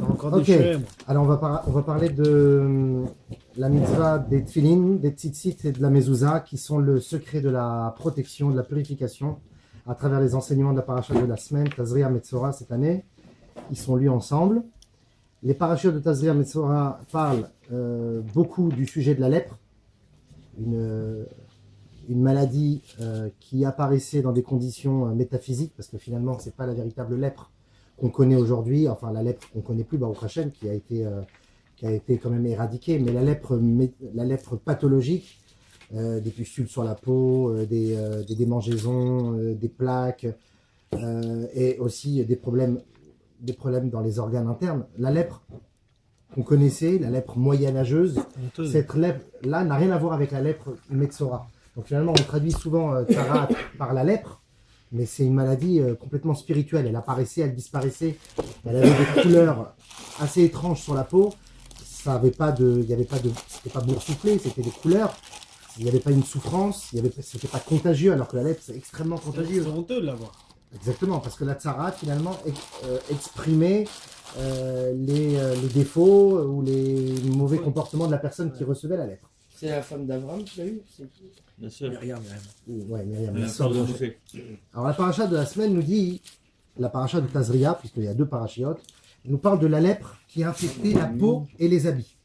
Encore Ok, des chais, moi. alors on va parler de la mitzvah des tfilin, des tzitzit et de la mezouza, qui sont le secret de la protection, de la purification, à travers les enseignements de la paracha de la semaine, Tazria Metzora, cette année. Ils sont lus ensemble. Les parachutes de Tazria Metzora parlent beaucoup du sujet de la lèpre, une maladie qui apparaissait dans des conditions métaphysiques, parce que finalement, ce n'est pas la véritable lèpre qu'on connaît aujourd'hui, enfin la lèpre qu'on ne connaît plus, Baruch Hashem, qui a été quand même éradiquée, mais la lèpre pathologique, des pustules sur la peau, des démangeaisons, des plaques, et aussi des problèmes dans les organes internes. La lèpre qu'on connaissait, la lèpre moyenâgeuse, cette lèpre-là n'a rien à voir avec la lèpre Metzora. Donc finalement, on traduit souvent Tzarat par la lèpre, mais c'est une maladie complètement spirituelle. Elle apparaissait, elle disparaissait, elle avait des couleurs assez étranges sur la peau. C'était pas boursouflé, c'était des couleurs. Il n'y avait pas une souffrance, c'était pas contagieux, alors que la lèpre c'est extrêmement contagieux. C'est honteux de l'avoir. Exactement, parce que la Tzarat finalement exprimait les défauts ou les mauvais comportements de la personne qui recevait la lèpre. C'est la femme d'Abraham qui l'a eu, c'est qui? Bien sûr. Myriam. Ouais, Myriam, La la sœur de sœur de Moshe. Moshe. Alors la paracha de la semaine nous dit, la paracha de Tazria, puisqu'il y a deux parachiotes, nous parle de la lèpre qui a infecté la peau et les habits.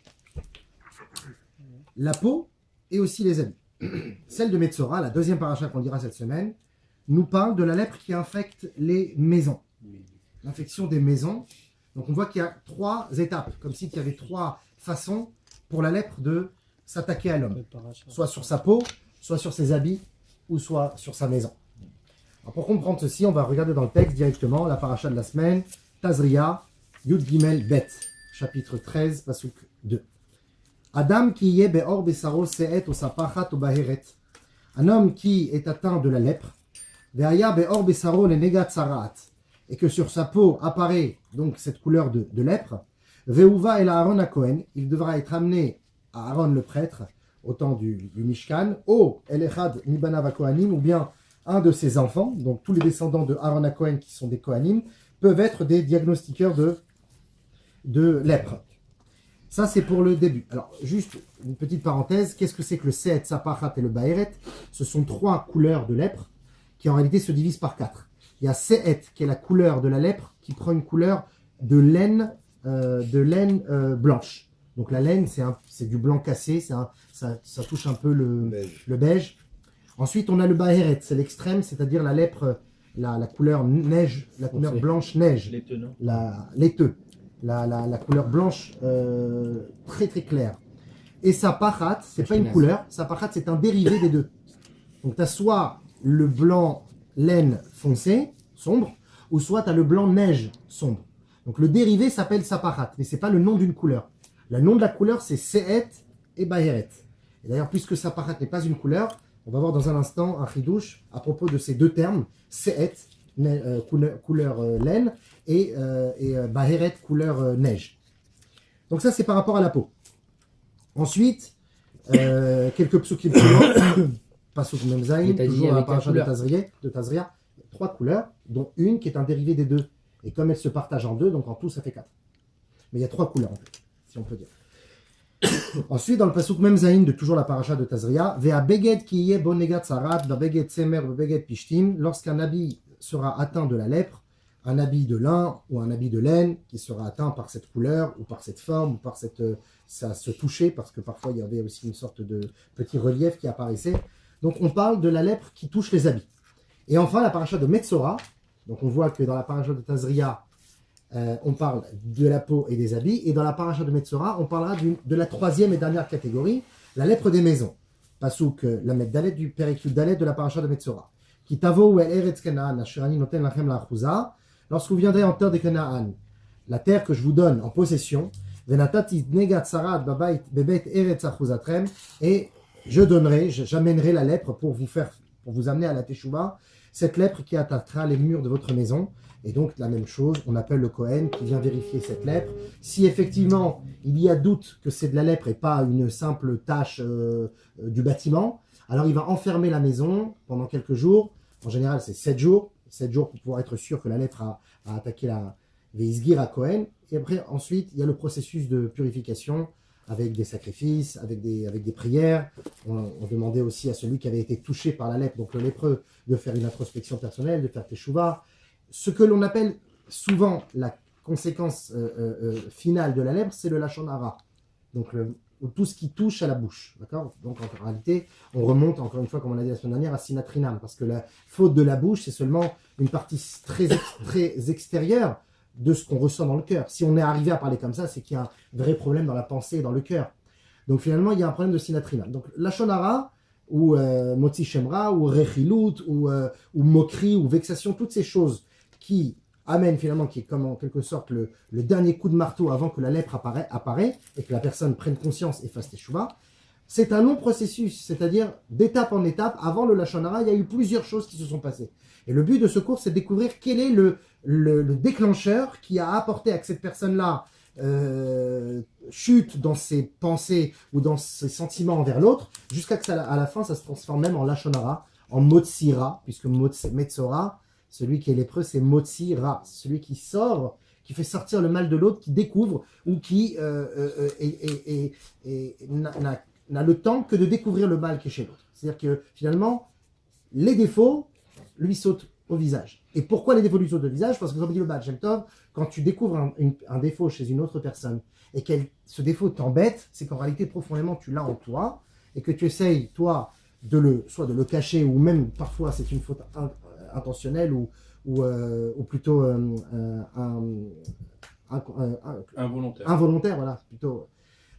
La peau et aussi les habits. Celle de Metzora, la deuxième paracha qu'on dira cette semaine, nous parle de la lèpre qui infecte les maisons. L'infection des maisons. Donc on voit qu'il y a trois étapes, comme s'il y avait trois façons pour la lèpre de s'attaquer à l'homme. Soit sur sa peau, soit sur ses habits, ou soit sur sa maison. Alors pour comprendre ceci, on va regarder dans le texte directement la paracha de la semaine, Tazria, Yud Gimel Bet, chapitre 13, pasuk 2. Adam ki yeh be'or besaro se'et o sapachat o baheret. Un homme qui est atteint de la lèpre, ve'aya be'or besaro le negat saraat, et que sur sa peau apparaît donc cette couleur de lèpre, ve'uva el Aaron à Cohen, il devra être amené à Aaron le prêtre, au temps du Mishkan, ou el echad mibanav Kohanim, ou bien un de ses enfants, donc tous les descendants de Aaron à Cohen qui sont des Kohanim, peuvent être des diagnostiqueurs de lèpre. Ça, c'est pour le début. Alors, juste une petite parenthèse, qu'est-ce que c'est que le Se'et, Sapachat et le Baheret? Ce sont trois couleurs de lèpre qui en réalité se divisent par quatre. Il y a Se'et, qui est la couleur de la lèpre, qui prend une couleur de laine blanche. Donc la laine, c'est du blanc cassé, ça touche un peu le beige. Ensuite, on a le Baheret, c'est l'extrême, c'est-à-dire la lèpre, la couleur neige, la couleur blanche neige, laiteux. La couleur blanche très très claire. Et Sapachat, c'est pas une couleur, Sapachat c'est un dérivé des deux. Donc tu as soit le blanc laine foncé, sombre, ou soit tu as le blanc neige sombre. Donc le dérivé s'appelle Sapachat, mais c'est pas le nom d'une couleur. Le nom de la couleur c'est Se'et et Baheret. Et d'ailleurs, puisque Sapachat n'est pas une couleur, on va voir dans un instant un chidouche à propos de ces deux termes, Se'et, couleur laine, et Baheret, couleur neige. Donc ça, c'est par rapport à la peau. Ensuite, quelques psukim plus loin, pasuk memzaïn, toujours dans la paracha de Tazria, trois couleurs, dont une qui est un dérivé des deux. Et comme elles se partagent en deux, donc en tout, ça fait 4. Mais il y a trois couleurs, en fait, si on peut dire. Ensuite, dans le pasuk memzaïn de toujours la paracha de Tazria, Vea beged ki yeh bonegat sarat, va beged semer, va beged pishtim, lorsqu'un habit sera atteint de la lèpre, un habit de lin ou un habit de laine qui sera atteint par cette couleur ou par cette forme ou par ça se toucher, parce que parfois il y avait aussi une sorte de petit relief qui apparaissait. Donc on parle de la lèpre qui touche les habits. Et enfin la paracha de Metzora, donc on voit que dans la paracha de Tazria, on parle de la peau et des habits, et dans la paracha de Metzora, on parlera de la troisième et dernière catégorie, la lèpre des maisons. Pasuk Lamed Dalet du Perek Yud Dalet de la paracha de Metzora. Ki tavo el eretz Kanaan, asher ani noten lachem la'achuza. Lorsque vous viendrez en terre de Canaan, la terre que je vous donne en possession, venatati negat sarat babait bebet eretz achuzatrem, et j'amènerai la lèpre pour vous amener à la teshuva, cette lèpre qui attaquera les murs de votre maison. Et donc la même chose, on appelle le Kohen qui vient vérifier cette lèpre. Si effectivement il y a doute que c'est de la lèpre et pas une simple tache du bâtiment, alors il va enfermer la maison pendant quelques jours. En général, c'est 7 jours. 7 jours pour pouvoir être sûr que la lèpre a attaqué Veisgir à Cohen. Et après, ensuite, il y a le processus de purification avec des sacrifices, avec des prières. On demandait aussi à celui qui avait été touché par la lèpre, donc le lépreux, de faire une introspection personnelle, de faire teshuva. Ce que l'on appelle souvent la conséquence finale de la lèpre, c'est le lachon hara. Donc tout ce qui touche à la bouche. D'accord ? Donc en réalité, on remonte encore une fois, comme on l'a dit la semaine dernière, à sinatrinam, parce que la faute de la bouche, c'est seulement une partie très extérieure de ce qu'on ressent dans le cœur. Si on est arrivé à parler comme ça, c'est qu'il y a un vrai problème dans la pensée et dans le cœur. Donc finalement, il y a un problème de sinatrinam. Donc lachon hara, ou motzi shemra, ou rechilut, ou moquerie, ou vexation, toutes ces choses qui amènent finalement, qui est comme en quelque sorte le dernier coup de marteau avant que la lèpre apparaît et que la personne prenne conscience et fasse teshuva, c'est un long processus, c'est-à-dire d'étape en étape. Avant le lachon hara, il y a eu plusieurs choses qui se sont passées. Et le but de ce cours, c'est de découvrir quel est le déclencheur qui a apporté à que cette personne-là chute dans ses pensées ou dans ses sentiments envers l'autre, jusqu'à que à la fin, ça se transforme même en lachon hara, en motsira, puisque metzora, celui qui est lépreux, c'est motsira, celui qui sort, qui fait sortir le mal de l'autre, qui découvre ou qui n'a le temps que de découvrir le mal qui est chez l'autre. C'est-à-dire que finalement, les défauts lui sautent au visage. Et pourquoi les défauts lui sautent au visage ? Parce que comme dit le Baal Shem Tov, quand tu découvres un défaut chez une autre personne et que ce défaut t'embête, c'est qu'en réalité profondément tu l'as en toi et que tu essayes toi soit de le cacher ou même parfois c'est une faute intentionnelle ou plutôt involontaire, voilà, plutôt.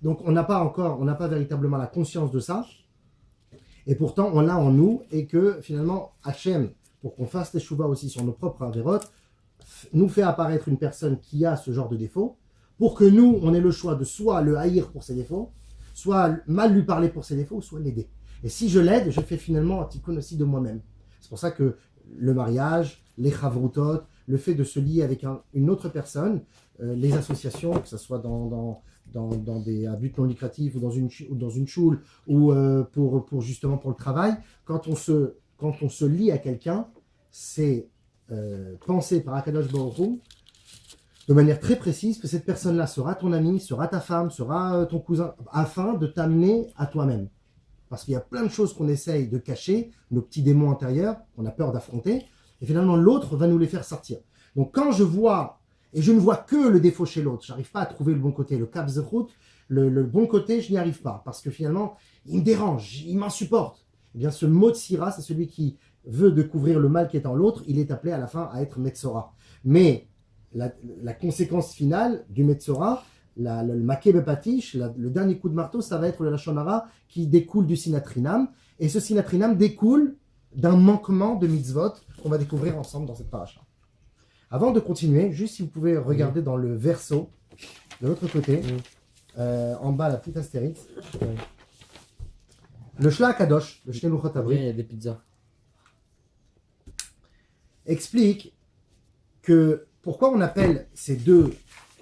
Donc on n'a pas véritablement la conscience de ça, et pourtant on l'a en nous, et que finalement Hachem, pour qu'on fasse teshuva aussi sur nos propres avérotes, nous fait apparaître une personne qui a ce genre de défaut, pour que nous on ait le choix de soit le haïr pour ses défauts, soit mal lui parler pour ses défauts, soit l'aider. Et si je l'aide, je fais finalement un tikkun aussi de moi-même. C'est pour ça que le mariage, les chavrutot, le fait de se lier avec une autre personne, les associations, que ce soit dans des buts non lucratifs ou dans une choule ou pour justement pour le travail, quand on se lie à quelqu'un, c'est pensé par Akadosh Baruch Hu de manière très précise que cette personne-là sera ton ami, sera ta femme, sera ton cousin, afin de t'amener à toi-même. Parce qu'il y a plein de choses qu'on essaye de cacher, nos petits démons intérieurs, qu'on a peur d'affronter, et finalement l'autre va nous les faire sortir. Donc quand je vois, et je ne vois que le défaut chez l'autre, je n'arrive pas à trouver le bon côté, le cap zechut, le bon côté, je n'y arrive pas, parce que finalement, il me dérange, il m'insupporte. Eh bien ce mot de Sira, c'est celui qui veut découvrir le mal qui est en l'autre, il est appelé à la fin à être Metzora. Mais la conséquence finale du Metzora, le maké bepatish, le dernier coup de marteau, ça va être le lachon hara qui découle du sinatrinam, et ce sinatrinam découle d'un manquement de mitzvot qu'on va découvrir ensemble dans cette paracha. Avant de continuer, juste si vous pouvez regarder dans le verso de l'autre côté, en bas la petite astérix, le Shla Kadosh, le Shnei Luchot Abrit, il y a des pizzas, explique que pourquoi on appelle ces deux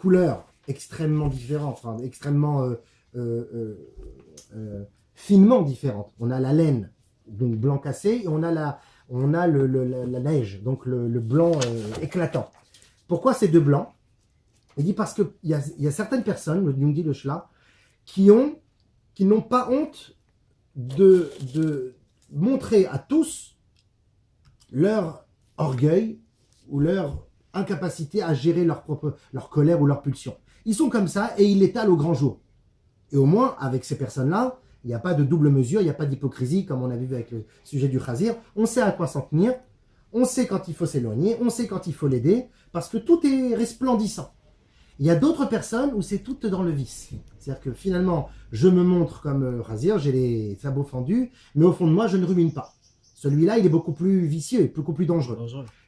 couleurs extrêmement différentes, enfin extrêmement finement différentes. On a la laine, donc blanc cassé, et on a la neige, donc le blanc éclatant. Pourquoi ces deux blancs ? Il dit parce qu'il y a certaines personnes, nous dit le Shla, qui n'ont pas honte de montrer à tous leur orgueil ou leur incapacité à gérer leur colère ou leur pulsion. Ils sont comme ça et ils l'étalent au grand jour. Et au moins, avec ces personnes-là, il n'y a pas de double mesure, il n'y a pas d'hypocrisie, comme on a vu avec le sujet du Khazir. On sait à quoi s'en tenir, on sait quand il faut s'éloigner, on sait quand il faut l'aider, parce que tout est resplendissant. Il y a d'autres personnes où c'est tout dans le vice. C'est-à-dire que finalement, je me montre comme Khazir, j'ai les sabots fendus, mais au fond de moi, je ne rumine pas. Celui-là, il est beaucoup plus vicieux, beaucoup plus dangereux.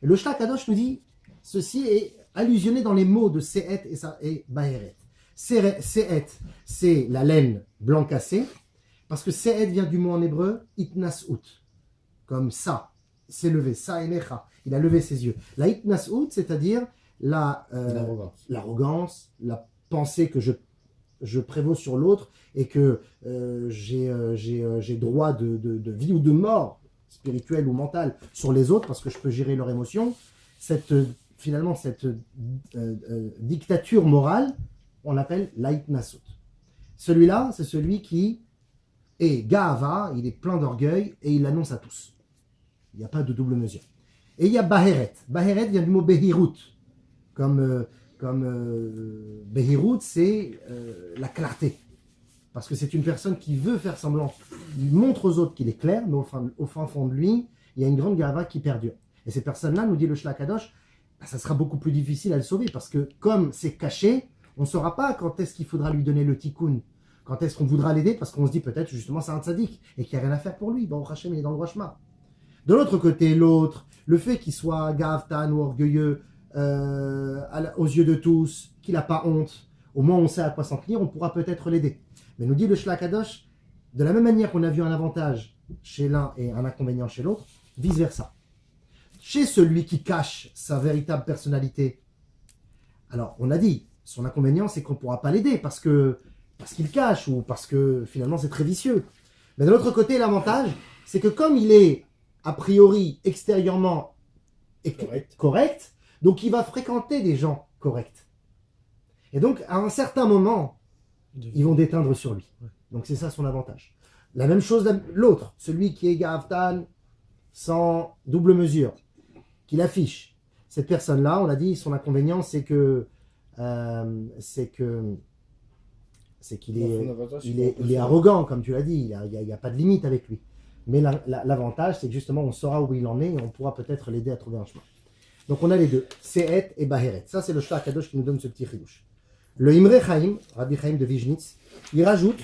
Et le Shla Kadosh nous dit, ceci est allusionné dans les mots de Sehet et Baheret. Sehet, c'est la laine blanc cassé, parce que Sehet vient du mot en hébreu Itnas'ut, comme ça, s'est levé, ça Enecha, il a levé ses yeux. La Itnas'ut, c'est-à-dire l'arrogance, la pensée que je prévaux sur l'autre et que j'ai droit de vie ou de mort, spirituelle ou mentale, sur les autres, parce que je peux gérer leurs émotions. Cette finalement cette dictature morale, on l'appelle l'Aitnasut. Celui-là, c'est celui qui est Ga'ava, il est plein d'orgueil et il l'annonce à tous. Il n'y a pas de double mesure. Et il y a Baheret. Baheret vient du mot Behirut. Comme Behirut, c'est la clarté. Parce que c'est une personne qui veut faire semblant. Il montre aux autres qu'il est clair, mais au fin fond de lui, il y a une grande Ga'ava qui perdure. Et ces personnes-là, nous dit le Shlach Kadosh, ça sera beaucoup plus difficile à le sauver. Parce que comme c'est caché, on ne saura pas quand est-ce qu'il faudra lui donner le tikkun. Quand est-ce qu'on voudra l'aider, parce qu'on se dit peut-être justement c'est un tzaddik et qu'il n'y a rien à faire pour lui. Bon, Hachem, il est dans le droit chemin. De l'autre côté, l'autre, le fait qu'il soit gavtan ou orgueilleux aux yeux de tous, qu'il n'a pas honte, au moins on sait à quoi s'en tenir, on pourra peut-être l'aider. Mais nous dit le Shlach Kadosh, de la même manière qu'on a vu un avantage chez l'un et un inconvénient chez l'autre, vice-versa. Chez celui qui cache sa véritable personnalité, alors on a dit, son inconvénient c'est qu'on ne pourra pas l'aider parce qu'il cache ou parce que finalement c'est très vicieux. Mais de l'autre côté, l'avantage, c'est que comme il est a priori extérieurement correct, donc il va fréquenter des gens corrects. Et donc à un certain moment, ils vont déteindre sur lui. Donc c'est ça son avantage. La même chose l'autre, celui qui est Gavtan sans double mesure, qu'il affiche. Cette personne-là, on l'a dit, son inconvénient c'est qu'il est arrogant, comme tu l'as dit, il n'y a pas de limite avec lui. Mais l'avantage, c'est que justement, on saura où il en est et on pourra peut-être l'aider à trouver un chemin. Donc on a les deux, Se'et et Baheret. Ça, c'est le Shlach Kadosh qui nous donne ce petit chidouche. Le Imre Chaim, Rabbi Chaim de Vizhnitz, il rajoute,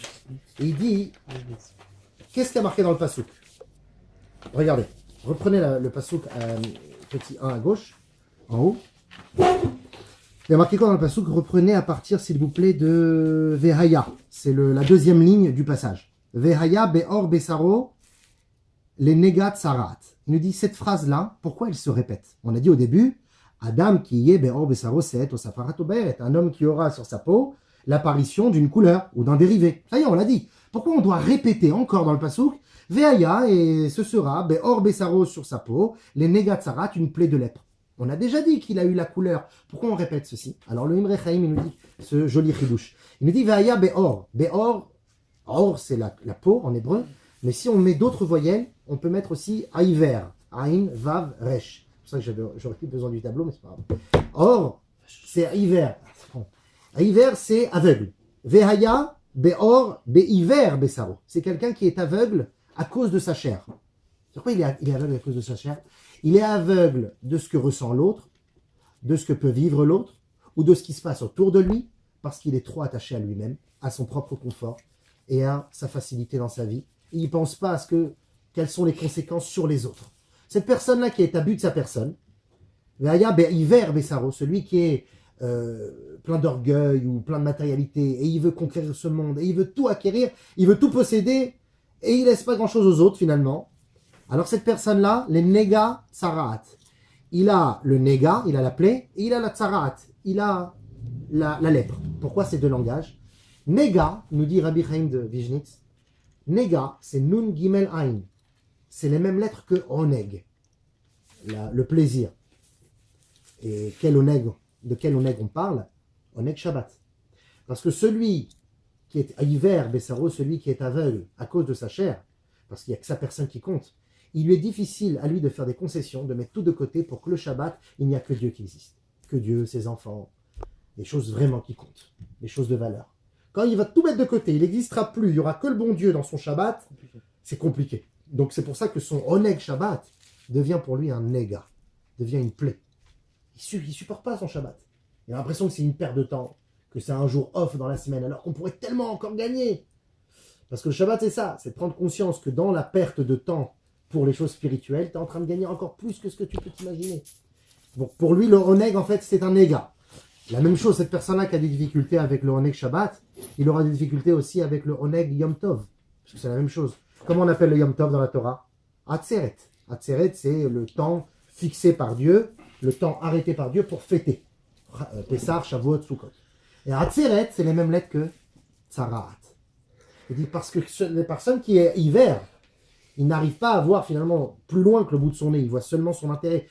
et il dit, qu'est-ce qu'il y a marqué dans le Passouk? Regardez, reprenez le Passouk petit 1 à gauche, en haut. Il y a marqué quoi dans le Passouk? Reprenez à partir, s'il vous plaît, de Vehaya. C'est la deuxième ligne du passage. Vehaya be'or besaro les negat sarat. Il nous dit cette phrase-là, pourquoi elle se répète? On a dit au début, Adam qui y est be'or besaro se'et osafarat obaeret, un homme qui aura sur sa peau l'apparition d'une couleur ou d'un dérivé. Ça y est, on l'a dit. Pourquoi on doit répéter encore dans le Passouk Vehaya, et ce sera be'or besaro sur sa peau, les negat sarat, une plaie de lèpre. On a déjà dit qu'il a eu la couleur. Pourquoi on répète ceci? Alors le Imre Chaim, il nous dit ce joli chidouche. Il nous dit Vehaya be'or. Be'or, or c'est la peau en hébreu, mais si on met d'autres voyelles, on peut mettre aussi Aiver, Ain, Vav, Resh. C'est pour ça que j'aurais plus besoin du tableau, mais c'est pas grave. Or, c'est Aiver. Aiver, c'est aveugle. Vehaya, Be'or, Be'iver, Besaro. C'est quelqu'un qui est aveugle à cause de sa chair. Pourquoi il est aveugle à cause de sa chair? Il est aveugle de ce que ressent l'autre, de ce que peut vivre l'autre, ou de ce qui se passe autour de lui, parce qu'il est trop attaché à lui-même, à son propre confort, et à sa facilité dans sa vie. Il ne pense pas à quelles sont les conséquences sur les autres. Cette personne-là qui est à but de sa personne, celui qui est plein d'orgueil ou plein de matérialité, et il veut conquérir ce monde, et il veut tout acquérir, il veut tout posséder, et il ne laisse pas grand-chose aux autres finalement. Alors cette personne-là, les nega tsarat, il a le nega, il a la plaie, et il a la tsarat, il a la lèpre. Pourquoi ces deux langages? Nega, nous dit Rabbi Chaim de Vizhnitz, Nega, c'est Nun Gimel Ain. C'est les mêmes lettres que Oneg, le plaisir. Et de quel Oneg on parle? Oneg Shabbat. Parce que celui qui est hiver, Bessaro, celui qui est aveugle à cause de sa chair, parce qu'il n'y a que sa personne qui compte, il lui est difficile à lui de faire des concessions, de mettre tout de côté pour que le Shabbat, il n'y a que Dieu qui existe. Que Dieu, ses enfants, les choses vraiment qui comptent, les choses de valeur. Quand il va tout mettre de côté, il n'existera plus, il n'y aura que le bon Dieu dans son Shabbat, c'est compliqué. Donc c'est pour ça que son Oneg Shabbat devient pour lui un Nega, devient une plaie. Il ne supporte pas son Shabbat. Il a l'impression que c'est une perte de temps, que c'est un jour off dans la semaine, alors qu'on pourrait tellement encore gagner. Parce que le Shabbat c'est ça, c'est prendre conscience que dans la perte de temps pour les choses spirituelles, tu es en train de gagner encore plus que ce que tu peux t'imaginer. Donc pour lui, le Oneg en fait c'est un Nega. La même chose, cette personne-là qui a des difficultés avec le Oneg Shabbat, il aura des difficultés aussi avec le Oneg Yom Tov. Parce que c'est la même chose. Comment on appelle le Yom Tov dans la Torah? Atzeret. Atzeret, c'est le temps fixé par Dieu, le temps arrêté par Dieu pour fêter. Pessah, Shavuot, Sukkot. Et Atzeret, c'est les mêmes lettres que Tzaraat. Il dit parce que les personnes qui est hiver, il n'arrive pas à voir finalement plus loin que le bout de son nez. Il voit seulement son intérêt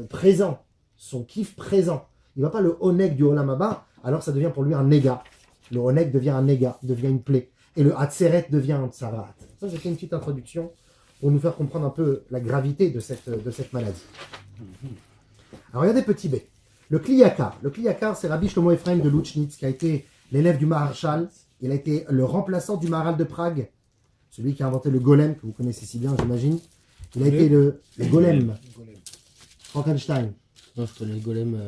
présent, son kiff présent. Il ne va pas le oneg du Olam Haba, alors ça devient pour lui un néga. Le oneg devient un néga, devient une plaie. Et le hatseret devient un tsarat. Ça, c'était une petite introduction pour nous faire comprendre un peu la gravité de cette maladie. Alors, regardez petit b. Le Kliyakar. Le Kliyakar, c'est Rabbi Shlomo Ephraim de Louchnitz, qui a été l'élève du Maharshal. Il a été le remplaçant du Maharal de Prague, celui qui a inventé le golem, que vous connaissez si bien, j'imagine. Il a été le golem. Frankenstein. Non, je connais le golem.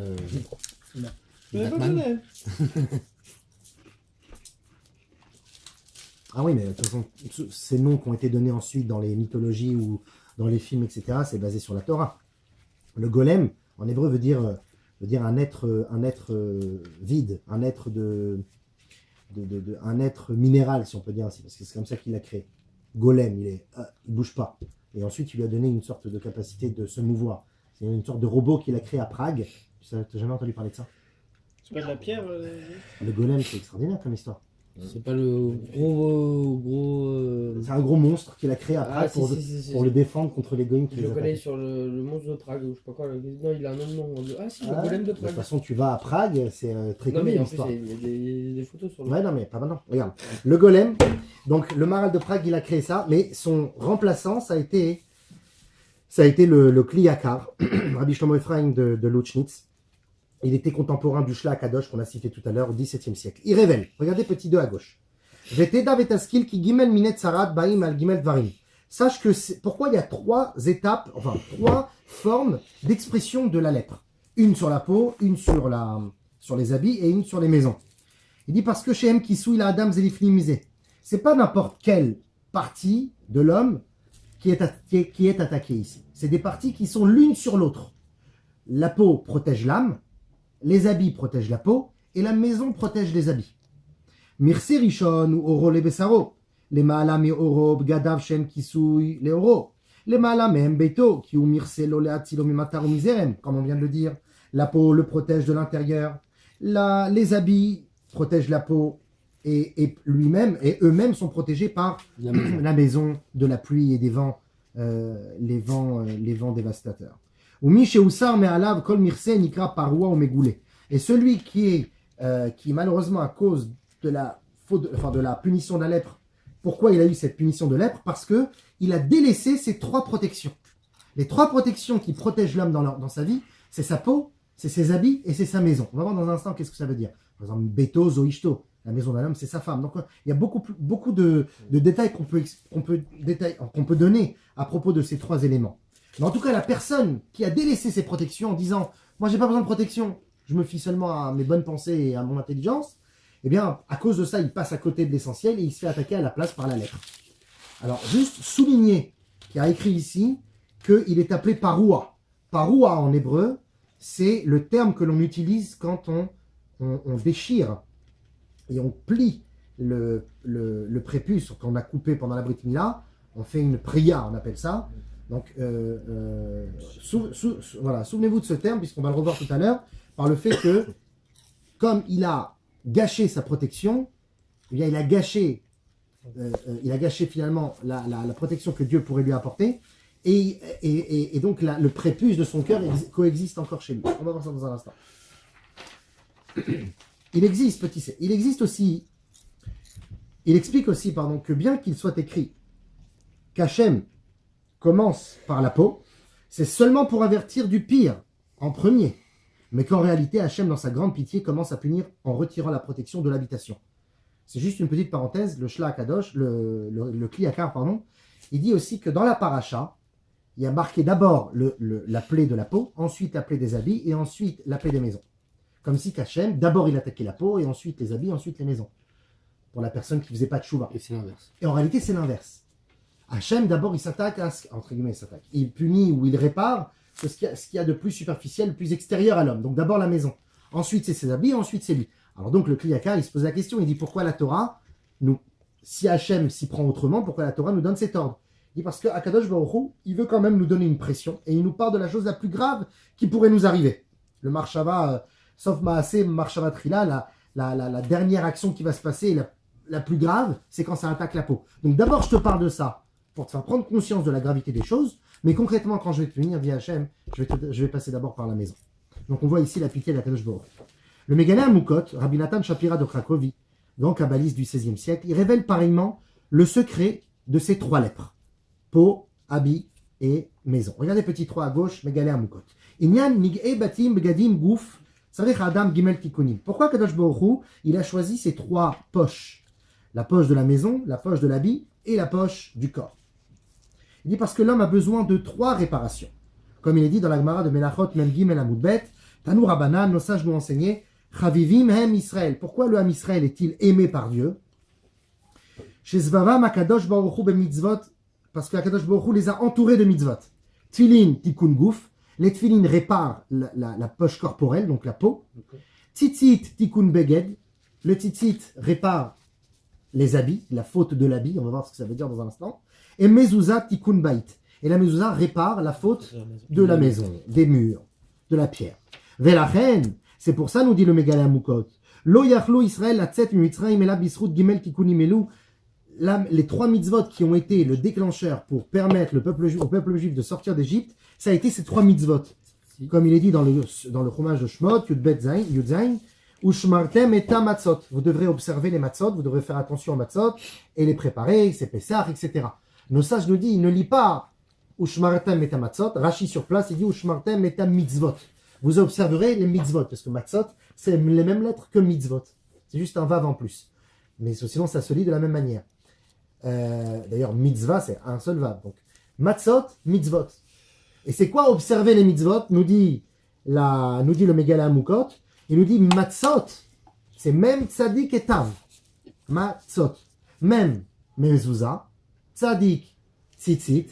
Batman. Ah oui, mais de toute façon, ces noms qui ont été donnés ensuite dans les mythologies ou dans les films, etc., c'est basé sur la Torah. Le golem, en hébreu, veut dire un être vide, un être un être minéral, si on peut dire ainsi, parce que c'est comme ça qu'il l'a créé. Golem, il bouge pas. Et ensuite, il lui a donné une sorte de capacité de se mouvoir. C'est une sorte de robot qu'il a créé à Prague. Tu n'as jamais entendu parler de ça? C'est pas de la pierre Le golem, c'est extraordinaire comme histoire. C'est pas le gros. C'est un gros monstre qu'il a créé à Prague pour le défendre contre les goïms qui Je les le connais attaquent. sur le monstre de Prague, ou je sais pas quoi. Non, il a un autre nom. Ah si, le Ah, golem de de toute Prague. façon, tu vas à Prague, c'est très Non, connu mais en plus, l'histoire. il y a des photos sur le. Ouais, non, mais pas maintenant. Regarde. Le golem, donc le Maharal de Prague, il a créé ça, mais son remplaçant, ça a été le Kliyakar, Rabbi Shlomo Ephraim de Louchnitz. Il était contemporain du Shla Kadosh qu'on a cité tout à l'heure au XVIIe siècle. Il révèle, regardez petit 2 à gauche. Veteda vetaskil ki gimel minet sarat baim al gimel dvarim. Sache que pourquoi il y a 3 étapes, enfin 3 formes d'expression de la lèpre. Une sur la peau, une sur les habits et une sur les maisons. Il dit parce que chez M qui souille la Adam Zelifnimizé. C'est pas n'importe quelle partie de l'homme qui est attaquée ici. C'est des parties qui sont l'une sur l'autre. La peau protège l'âme, les habits protègent la peau et la maison protège les habits. Mirse Rishon ou Oro le Besaro. Les Maala mi Oro Bgadav Shem Kisui le Oro. Les Maala Mehem Beto qui ou Mirse lo Leatzilo mi Mataru Miserem, comme on vient de le dire. La peau le protège de l'intérieur. Les habits protègent la peau et lui-même et eux-mêmes sont protégés par la maison de la pluie et des vents, les vents dévastateurs. Ou Miche Oussar Me'alav Kol Mirse Nikra Parwa ou Megoulé. Et celui qui malheureusement à cause de la punition de la lèpre, pourquoi il a eu cette punition de lèpre? Parce que il a délaissé ces 3 protections. Les 3 protections qui protègent l'homme dans sa vie, c'est sa peau, c'est ses habits et c'est sa maison. On va voir dans un instant qu'est-ce que ça veut dire. Par exemple, Beto, Zoishto, la maison d'un homme, c'est sa femme. Donc il y a beaucoup de détails qu'on peut donner à propos de ces 3 éléments. Mais en tout cas, la personne qui a délaissé ses protections en disant « Moi, j'ai pas besoin de protection, je me fie seulement à mes bonnes pensées et à mon intelligence », eh bien, à cause de ça, il passe à côté de l'essentiel et il se fait attaquer à la place par la lèpre. Alors, juste souligner qu'il y a écrit ici qu'il est appelé paroua. Paroua en hébreu, c'est le terme que l'on utilise quand on déchire et on plie le prépuce qu'on a coupé pendant la Brit Mila. On fait une priya, on appelle ça. Donc, voilà, souvenez-vous de ce terme, puisqu'on va le revoir tout à l'heure, par le fait que, comme il a gâché sa protection, eh bien, il a gâché finalement la protection que Dieu pourrait lui apporter, et donc le prépuce de son cœur coexiste encore chez lui. On va voir ça dans un instant. Il explique aussi, que bien qu'il soit écrit qu'Hachem commence par la peau, c'est seulement pour avertir du pire en premier, mais qu'en réalité Hachem dans sa grande pitié commence à punir en retirant la protection de l'habitation. C'est juste une petite parenthèse, le Shla Kadosh, le Kliyakar, il dit aussi que dans la paracha, il y a marqué d'abord la plaie de la peau, ensuite la plaie des habits et ensuite la plaie des maisons. Comme si qu'Hachem, d'abord il attaquait la peau et ensuite les habits, ensuite les maisons. Pour la personne qui ne faisait pas de chouva. Et c'est l'inverse. Et en réalité c'est l'inverse. Hachem, d'abord, il s'attaque entre guillemets, il punit ou il répare ce qu'il y a de plus superficiel, de plus extérieur à l'homme. Donc d'abord la maison. Ensuite, c'est ses habits, ensuite c'est lui. Alors donc le Kliyakar, il se pose la question, il dit pourquoi la Torah, si Hachem s'y prend autrement, pourquoi la Torah nous donne cet ordre? Il dit parce que Akadosh Baruch Hu, il veut quand même nous donner une pression et il nous parle de la chose la plus grave qui pourrait nous arriver. Le Marshava, sauf Maaseh, Marshava Trila, la dernière action qui va se passer, la plus grave, c'est quand ça attaque la peau. Donc d'abord, je te parle de ça pour te faire prendre conscience de la gravité des choses, mais concrètement, quand je vais te venir via Hachem, je vais passer d'abord par la maison. Donc on voit ici la pitié de la Kadosh Baruch. Le Mégané Amoukot, Rabbi Nathan Shapira de Cracovie, grand kabbaliste du XVIe siècle, il révèle pareillement le secret de ces 3 lèpres. Peau, habit et maison. Regardez petit 3 à gauche, Mégané Amoukot. Inyan nig'e batim begadim gouf sarich adam gimel tikunim. Pourquoi Kadosh Baruch Hu, il a choisi ces 3 poches? La poche de la maison, la poche de l'habit et la poche du corps. Il dit parce que l'homme a besoin de 3 réparations. Comme il est dit dans la Gemara de Menachot Mem Gimel Amud Bet, Tanou Rabbanan, nos sages nous enseignaient, Chavivim Hem Israël. Pourquoi le Ham Israël est-il aimé par Dieu? Chez Zvavam Akadosh Baruch Hu b'mitzvot, parce que Akadosh Baruch Hu les a entourés de mitzvot. Tfilin Tikkun Guf, les tfilin réparent la poche corporelle, donc la peau. Tzitzit Tikkun Beged, le tzitzit répare les habits, la faute de l'habit, on va voir ce que ça veut dire dans un instant. Et Mezouza Tikkun Bait. Et la mezouza répare la faute de la maison, des murs, de la pierre. Velachen, c'est pour ça, nous dit le Mégalé Amoukot. Lo yachlo Israël atzet mitzrayim ela bisrut gimel tikkunim elu. Les 3 mitzvot qui ont été le déclencheur pour permettre au peuple juif de sortir d'Égypte, ça a été ces 3 mitzvot. Comme il est dit dans le fromage de Shmot, Yud Zain, Ushmartem et matzot. Vous devrez observer les matzot, vous devrez faire attention aux matzot et les préparer, c'est Pessah, etc. Nos sages nous disent, il ne lit pas Ushmartem et matzot. Rashi sur place, il dit Ushmartem et mitzvot. Vous observerez les mitzvot, parce que matzot, c'est les mêmes lettres que mitzvot. C'est juste un vav en plus. Mais sinon, ça se lit de la même manière. D'ailleurs, mitzvah, c'est un seul vav. Donc, matzot, mitzvot. Et c'est quoi observer les mitzvot? Nous dit le Mégalé Amoukot. Il nous dit matzot, c'est même tzadik et tav. Matzot, même mezouza, tzadik, tzitzit,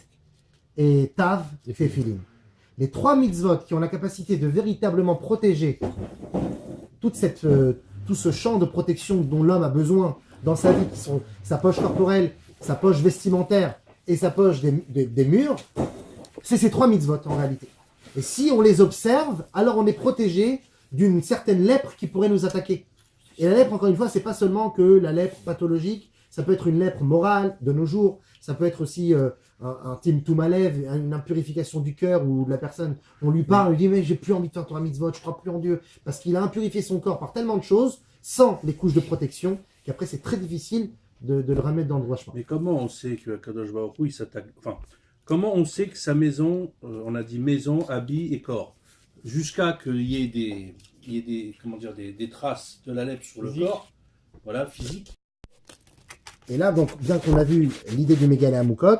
et tav, tefilin. Les 3 mitzvot qui ont la capacité de véritablement protéger tout ce champ de protection dont l'homme a besoin dans sa vie, qui sont sa poche corporelle, sa poche vestimentaire et sa poche des murs, c'est ces 3 mitzvot en réalité. Et si on les observe, alors on est protégé d'une certaine lèpre qui pourrait nous attaquer. Et la lèpre, encore une fois, c'est pas seulement que la lèpre pathologique, ça peut être une lèpre morale de nos jours, ça peut être aussi un timtum alev, une impurification du cœur où la personne, on lui parle, on lui dit mais j'ai plus envie de faire Torah mitzvot, je crois plus en Dieu, parce qu'il a impurifié son corps par tellement de choses, sans les couches de protection, qu'après c'est très difficile de le remettre dans le droit chemin. Mais comment on sait que Kadosh Baruch Hu, il s'attaque, enfin, comment on sait que sa maison, on a dit maison, habit et corps, jusqu'à qu'il y ait des traces de la lèpre sur le corps, voilà, physique. Et là, donc, bien qu'on a vu l'idée du Mégalé Amoukot,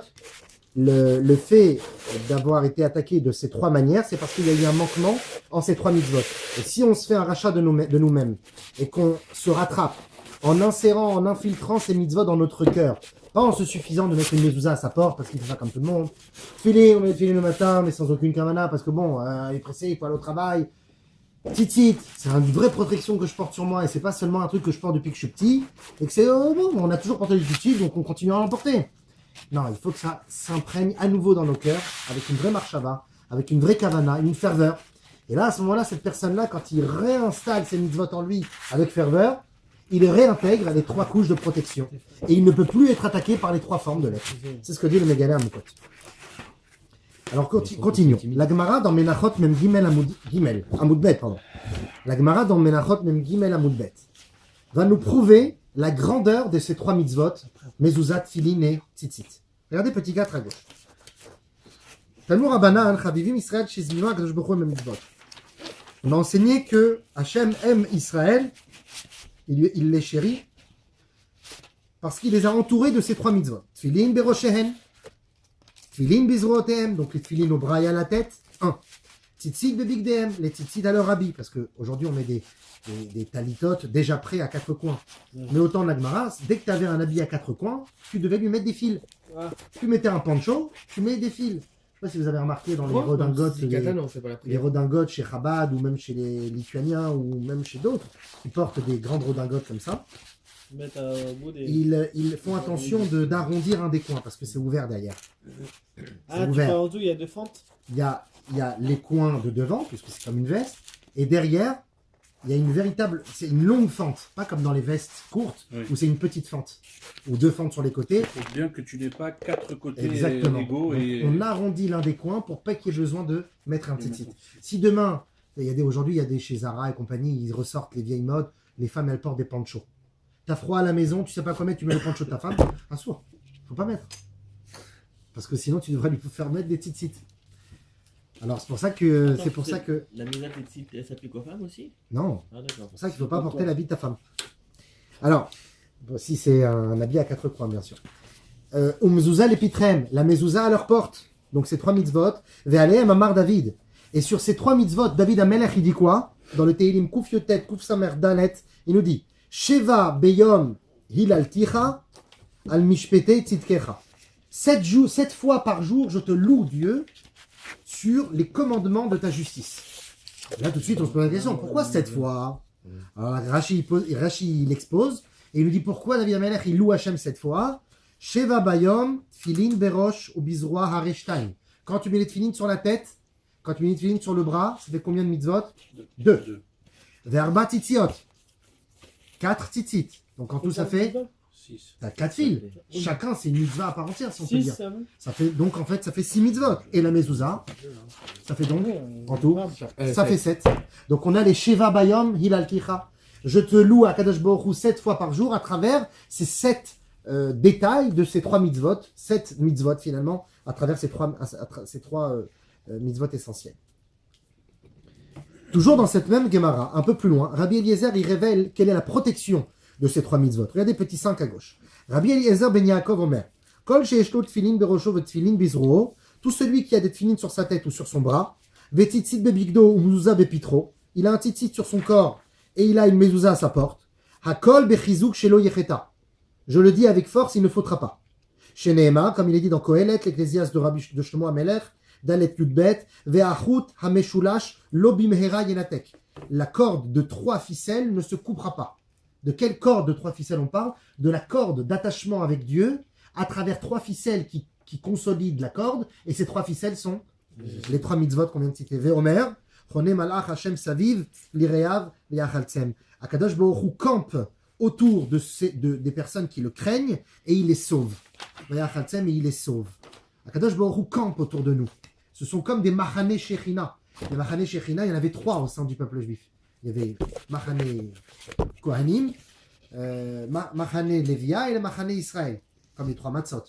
le fait d'avoir été attaqué de ces 3 manières, c'est parce qu'il y a eu un manquement en ces 3 mitzvot. Et si on se fait un rachat de nous-mêmes et qu'on se rattrape en insérant, en infiltrant ces mitzvot dans notre cœur, pas en se suffisant de mettre une mezouza à sa porte parce qu'il fait ça comme tout le monde, on met le filet le matin mais sans aucune kavana parce que bon, il est pressé, il faut aller au travail. Tzitzit, c'est une vraie protection que je porte sur moi et c'est pas seulement un truc que je porte depuis que je suis petit et que c'est bon, on a toujours porté du tzitzit donc on continue à l'emporter. Non, il faut que ça s'imprègne à nouveau dans nos cœurs avec une vraie marchava, avec une vraie kavana, une ferveur. Et là, à ce moment-là, cette personne-là, quand il réinstalle ses mitzvot en lui avec ferveur, il réintègre les 3 couches de protection et il ne peut plus être attaqué par les 3 formes de l'être. C'est ce que dit le Mégalé Amoukot. Alors continuons. La Gemara dans Menachot Mem Gimel Amud Bet, pardon. La Gemara dans Menachot Mem Gimel Amud Bet va nous prouver la grandeur de ces 3 mitzvot, Mezuzah, Tfilin et Tzitzit. Regardez petit 4 à gauche. Talmud Rabbanan, Chavivim Israël, Shezmino, Akadosh Baruch Hu Mem Mitzvot. On a enseigné que Hachem aime Israël, il les chérit, parce qu'il les a entourés de ces 3 mitzvot. Tfilin Beroshehen, Tfilin Bizrotem, donc les tfilin au bras et à la tête, 1. Tzitzit Bebigdehem, les tzitzit à leur habit, parce qu'aujourd'hui on met des talitotes déjà prêts à 4 coins. Mais au temps de la Gemara, dès que tu avais un habit à 4 coins, tu devais lui mettre des fils. Tu mettais un poncho, tu mets des fils. Je ne sais pas si vous avez remarqué dans les redingotes, les redingotes chez Chabad ou même chez les Lituaniens ou même chez d'autres, qui portent des grandes redingotes comme ça. Ils font attention d'arrondir un des coins parce que c'est ouvert derrière. Ah, tu vois en dessous, il y a 2 fentes. Il y a les coins de devant, puisque c'est comme une veste, et derrière, il y a c'est une longue fente, pas comme dans les vestes courtes, où c'est une petite fente, ou 2 fentes sur les côtés. Il faut bien que tu n'aies pas 4 côtés Exactement. égaux. Et... On arrondit l'un des coins pour pas qu'il y ait besoin de mettre un tzitzit. Si demain, Aujourd'hui, il y a des chez Zara et compagnie, ils ressortent les vieilles modes. Les femmes, elles portent des panchos. T'as froid à la maison, tu sais pas quoi mettre, tu mets le pancho de ta femme. Un soir. Faut pas mettre. Parce que sinon, tu devrais lui faire mettre des tzitzit. Alors, c'est pour ça que. Attends, C'est pour ça que. La maison des titres, elle s'applique aux femmes aussi? Non. Ah, d'accord. C'est pour ça qu'il ne faut pas porter l'habit de ta femme. Alors, si c'est un habit à 4 coins, bien sûr. Mezouza l'épitrem, la mezouza à leur porte. Donc, c'est 3 mitzvot. Ve'aleem amar David. Et sur ces 3 mitzvot, David Amelech, il dit quoi? Dans le Tehilim Kuf Yotet, Kuf Samer Dalet, il nous dit Sheva Beyom Hilal Ticha Al Mishpete Tzidkecha. 7 fois par jour, je te loue, Dieu, sur les commandements de ta justice. Là, tout de suite, on se pose la question, pourquoi 7 fois? Alors, Rashi, il expose, et il nous dit pourquoi David Amelech, il loue Hachem 7 fois. Sheva Bayom, Filin Berosh, Obizroa Hareshtaim. Quand tu mets les tefilines sur la tête, quand tu mets les tefilines sur le bras, ça fait combien de mitzvot? 2. Verba Titziot. 4 tzitzit. Donc en tout, ça fait 6. t'as 4 fils. Chacun, c'est une mitzvah à part entière, si on peut 6, dire. ça va. Ça fait, donc en fait, ça fait 6 mitzvot. Et la mezouza, ça fait donc, en tout, ça fait 7. Donc on a les Sheva Bayom Hilal Kicha. Je te loue à Kadosh Baruch Hu 7 fois par jour à travers ces 7 détails de ces 3 mitzvot. 7 mitzvot finalement, à travers ces 3 mitzvot essentiels. Toujours dans cette même Gemara, un peu plus loin, Rabbi Eliezer, il révèle quelle est la protection de ces 3 mitzvot. Regardez, petit 5 à gauche. Rabbi Eliezer ben Yaakov Omer, Kol she'eshlo tfilin berosho v'tfilin bizroho, tout celui qui a des tfilin sur sa tête ou sur son bras, v'tzitzit bebigdo ou mezouza bepitro, il a un tzitzit sur son corps et il a une mezouza à sa porte. Hakol bechizuk shelo yecheta. Je le dis avec force, il ne faudra pas. Chez Nehema, comme il est dit dans Kohelet, l'Ecclésiaste de Shlomo Amelech, Dalet Yudbet, Ve'achut hameshulash lo bimhera yenatek. La corde de 3 ficelles ne se coupera pas. De quelle corde de 3 ficelles on parle? De la corde d'attachement avec Dieu à travers 3 ficelles qui consolident la corde. Et ces 3 ficelles sont les 3 mitzvot qu'on vient de citer. Ve'omer, Chone malach Hashem saviv, lireav, liachaltzem. Akadosh Baruch Hu campe autour des personnes qui le craignent et il les sauve. Liachaltzem, et il les sauve. Akadosh Baruch Hu campe autour de nous. Ce sont comme des Machane Shechina. Les Machane Shechina, il y en avait 3 au sein du peuple juif. Il y avait Machane Kohanim, Machane Lévia et le Machane Israël, comme les 3 Matzot.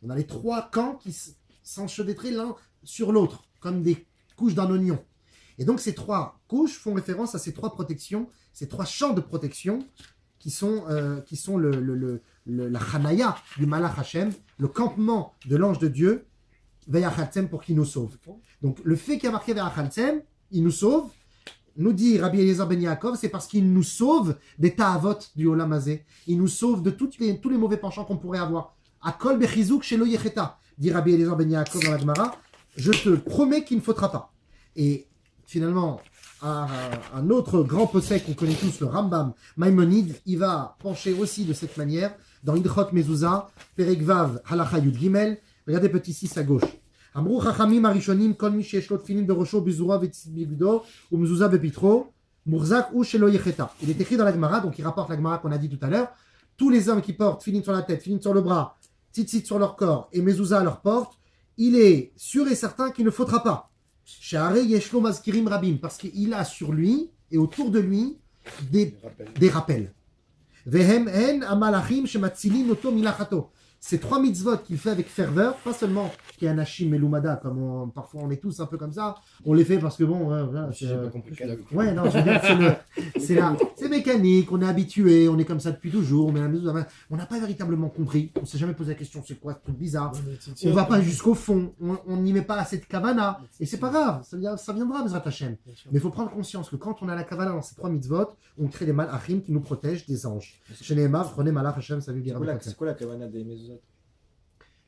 On a les 3 camps qui s'enchevêtraient l'un sur l'autre, comme des couches d'un oignon. Et donc ces 3 couches font référence à ces 3 protections, ces 3 champs de protection qui sont la Chanaya du Malach Hashem, le campement de l'ange de Dieu, Ve'achaltzem, pour qu'il nous sauve. Donc le fait qu'il y a marqué Ve'achaltzem, il nous sauve, nous dit Rabbi Eliezer ben Yaakov, c'est parce qu'il nous sauve des ta'avot du Olam Hazeh. Il nous sauve de tous les mauvais penchants qu'on pourrait avoir. Akol bechizuk shelo yecheta, dit Rabbi Eliezer ben Yaakov dans la Gemara, je te promets qu'il ne faudra pas. Et finalement, un autre grand possèque qu'on connaît tous, le Rambam Maïmonide, il va pencher aussi de cette manière dans Ilchot Mezouza, Perek Vav, Halacha Yud Gimel. Regardez petit 6 à gauche. Amrou chachamim arishonim kol mi sheyesh lo tefilin berosho bizura v'tzibigdo ou mezouza bepitro murzak ou shelo yecheta. Il est écrit dans la Gemara, donc il rapporte la Gemara qu'on a dit tout à l'heure. Tous les hommes qui portent tefilin sur la tête, tefilin sur le bras, tzitzit sur leur corps et mezouza à leur porte, il est sûr et certain qu'il ne faudra pas. She'arei yesh lo mazkirim rabim, parce qu'il a sur lui et autour de lui des rappels. Vehem en amalachim shematzilin oto milachato. Ces 3 mitzvot qu'il fait avec ferveur, pas seulement qu'il y a un hachim melumada, comme parfois on est tous un peu comme ça, on les fait parce que bon, voilà, Si j'ai pas compris, je suis d'accord. ouais, non, je veux dire, c'est mécanique, on est habitué, on est comme ça depuis toujours, on met la maison, on n'a pas véritablement compris, on s'est jamais posé la question, c'est quoi ce truc bizarre, on va pas jusqu'au fond, on n'y met pas assez de kavana, et c'est pas grave, ça viendra, Bezrat Hashem. Mais il faut prendre conscience que quand on a la kavana dans ces 3 mitzvot, on crée des malachim qui nous protègent des anges. Chez Nehemar, prenez malach Hashem, ça veut dire. C'est quoi la kavana des mezuzot?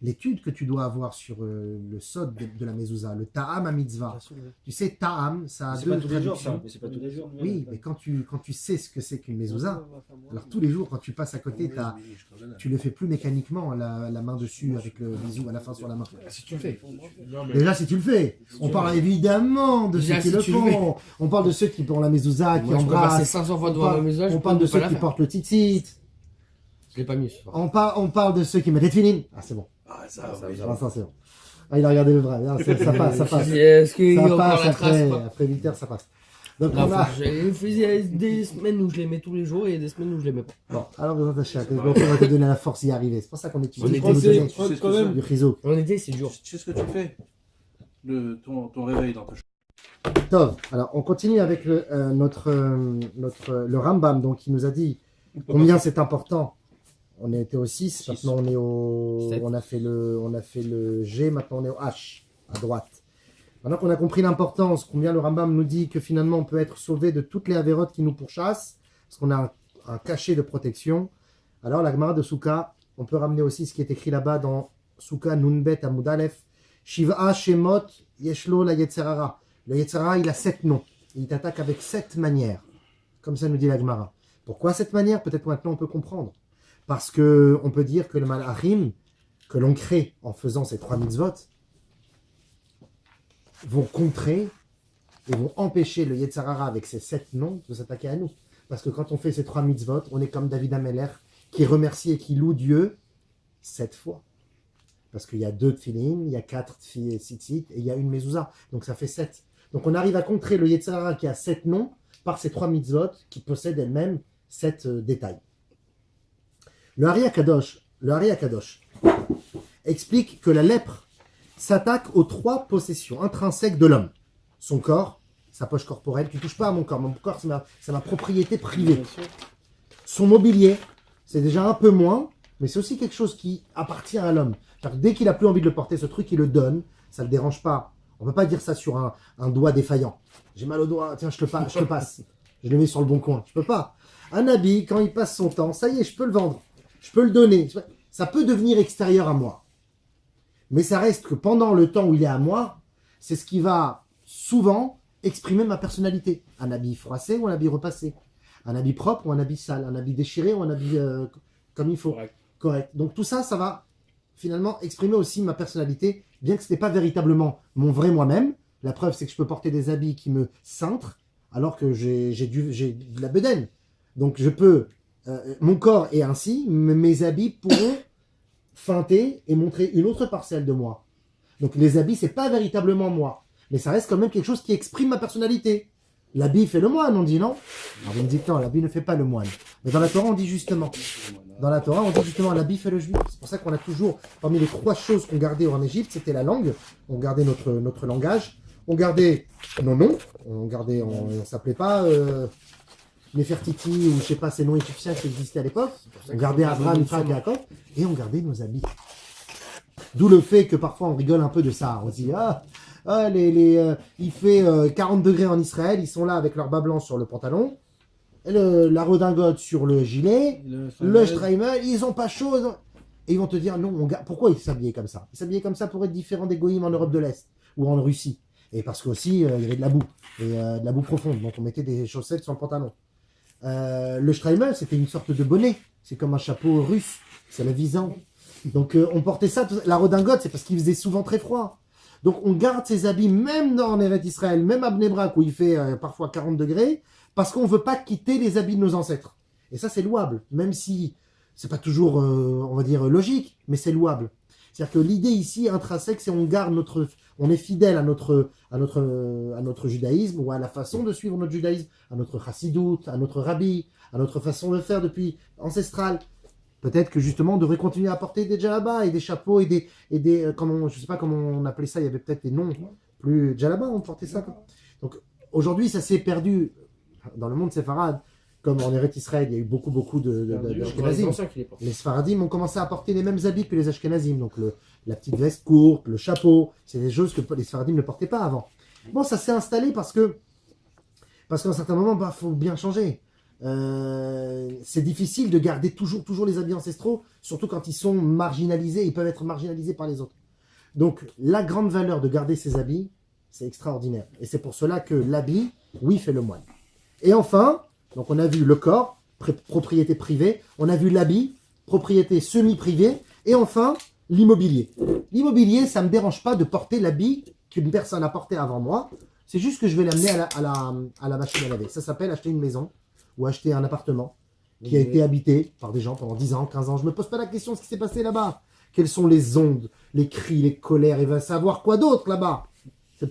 L'étude que tu dois avoir sur le sod de la mezouza, le ta'am à mitzvah. Tu sais, ta'am, ça a C'est 2 pas tous les jours, traductions. ça. Mais c'est pas tous les jours. Oui, mais quand tu sais ce que c'est qu'une mezouza, alors tous les jours, quand tu passes à côté, tu le fais plus mécaniquement, la main dessus avec le bisou à la fin sur la main. Si tu le fais. Déjà, si tu le fais, on parle évidemment de Déjà, ceux qui si le tu le font. On parle de ceux qui ont la mezouza, qui Moi, je peux passer embrassent. 500 fois On devant ma parle, maison, on parle de ceux qui portent le tzitzit. Je l'ai pas mis ce soir. On parle de ceux qui mettent les tefillin. Ah, c'est bon. Ah, ça, oui. Ah, ça, c'est bon. Ah, il a regardé le vrai. Ah, ça passe, ça passe. Est-ce qu'il y a Ça encore passe la trace après, pas après 8 heures, ça passe. Donc Là, on a... il y a des semaines où je les mets tous les jours et des semaines où je les mets pas. Bon, alors on va te donner la force d'y arriver. C'est pour ça qu'on étudie. On pour était- nous donner Tu sais ce que c'est du riso. En été, c'est dur. Tu sais ce que tu fais ton réveil dans ta chambre. Tov. Alors on continue avec le Rambam, donc qui nous a dit combien c'est important. On était au 6, Six. maintenant on est au... Sept. On a fait le G, maintenant on est au H, à droite. Maintenant qu'on a compris l'importance, combien le Rambam nous dit que finalement on peut être sauvé de toutes les avérotes qui nous pourchassent, parce qu'on a un cachet de protection, alors la Gemara de Souka, on peut ramener aussi ce qui est écrit là-bas dans Souka Nunbet Amud Aleph, Shiva Shemot Yeshlo la Yetzerara. Le Yetzerara, il a 7 noms. Il t'attaque avec 7 manières. Comme ça nous dit la Gemara. Pourquoi cette manière? Peut-être maintenant on peut comprendre. Parce que on peut dire que le Malachim, que l'on crée en faisant ces 3 mitzvot, vont contrer et vont empêcher le Yetzirara avec ses 7 noms de s'attaquer à nous. Parce que quand on fait ces 3 mitzvot, on est comme David Ameller qui remercie et qui loue Dieu 7 fois. Parce qu'il y a 2 tefillin, il y a 4 tzitzit et il y a une mezouza. Donc ça fait 7. Donc on arrive à contrer le Yetzirara qui a 7 noms par ces 3 mitzvot qui possèdent elles-mêmes 7 détails. Le Ari Akadosh explique que la lèpre s'attaque aux 3 possessions intrinsèques de l'homme. Son corps, sa poche corporelle, tu ne touches pas à mon corps c'est ma propriété privée. Son mobilier, c'est déjà un peu moins, mais c'est aussi quelque chose qui appartient à l'homme. Dès qu'il a plus envie de le porter, ce truc, il le donne, ça ne le dérange pas. On ne peut pas dire ça sur un doigt défaillant. J'ai mal au doigt, tiens, je te passe. Je le mets sur le bon coin. Je peux pas. Un habit, quand il passe son temps, ça y est, je peux le vendre. Je peux le donner. Ça peut devenir extérieur à moi. Mais ça reste que pendant le temps où il est à moi, c'est ce qui va souvent exprimer ma personnalité. Un habit froissé ou un habit repassé. Un habit propre ou un habit sale. Un habit déchiré ou un habit comme il faut. Correct. Donc tout ça, ça va finalement exprimer aussi ma personnalité, bien que ce n'est pas véritablement mon vrai moi-même. La preuve, c'est que je peux porter des habits qui me cintrent, alors que j'ai de la bedaine. Donc je peux... mon corps est ainsi, mais mes habits pourront feinter et montrer une autre parcelle de moi. Donc les habits, c'est pas véritablement moi. Mais ça reste quand même quelque chose qui exprime ma personnalité. L'habit fait le moine, on dit non? Alors vous me dites non, l'habit ne fait pas le moine. Mais dans la Torah, on dit justement. Dans la Torah, on dit justement l'habit fait le juif. C'est pour ça qu'on a toujours, parmi les 3 choses qu'on gardait en Égypte, c'était la langue. On gardait notre langage. On gardait nos noms. On s'appelait pas Nefertiti ou je sais pas ces noms égyptiens qui existaient à l'époque. On gardait Abraham, Yitzhak, Yaakov. Et on gardait nos habits. D'où le fait que parfois on rigole un peu de ça. On se dit il fait 40 degrés en Israël, ils sont là avec leur bas blanc sur le pantalon, la redingote sur le gilet, le streimer, ils ont pas chaud. Et ils vont te dire non, pourquoi ils s'habillaient comme ça? Ils s'habillaient comme ça pour être différents des goïms en Europe de l'Est ou en Russie. Et parce qu'aussi il y avait de la boue, et de la boue profonde, donc on mettait des chaussettes sur le pantalon. Le streimer, c'était une sorte de bonnet, c'est comme un chapeau russe, c'est la visant. Donc on portait ça, la redingote, c'est parce qu'il faisait souvent très froid. Donc on garde ses habits même en Eretz Israël, même à Bnei Brak où il fait parfois 40 degrés, parce qu'on ne veut pas quitter les habits de nos ancêtres. Et ça c'est louable, même si c'est pas toujours, on va dire, logique, mais c'est louable. C'est-à-dire que l'idée ici intrinsèque, c'est on est fidèle à notre judaïsme, ou à la façon de suivre notre judaïsme, à notre chassidout, à notre rabbi, à notre façon de faire depuis ancestrale. Peut-être que justement on devrait continuer à porter des djellabas et des chapeaux et des je sais pas comment on appelait ça, il y avait peut-être des noms plus djellabas, on portait ça. Donc aujourd'hui ça s'est perdu dans le monde séfarade, comme en Eretz Israël, il y a eu beaucoup d'Ashkenazim. Les Sfaradim ont commencé à porter les mêmes habits que les Ashkenazim, donc la petite veste courte, le chapeau, c'est des choses que les Sfaradim ne portaient pas avant. Bon, ça s'est installé parce qu'à un certain moment, faut bien changer. C'est difficile de garder toujours les habits ancestraux, surtout quand ils sont marginalisés, ils peuvent être marginalisés par les autres. Donc la grande valeur de garder ces habits, c'est extraordinaire. Et c'est pour cela que l'habit, oui, fait le moine. Et enfin, donc on a vu le corps, propriété privée, on a vu l'habit, propriété semi-privée, et enfin l'immobilier. L'immobilier, ça ne me dérange pas de porter l'habit qu'une personne a porté avant moi, c'est juste que je vais l'amener à la machine à laver. Ça s'appelle acheter une maison ou acheter un appartement qui a été habité par des gens pendant 10 ans, 15 ans. Je ne me pose pas la question de ce qui s'est passé là-bas. Quelles sont les ondes, les cris, les colères, et va savoir quoi d'autre là-bas.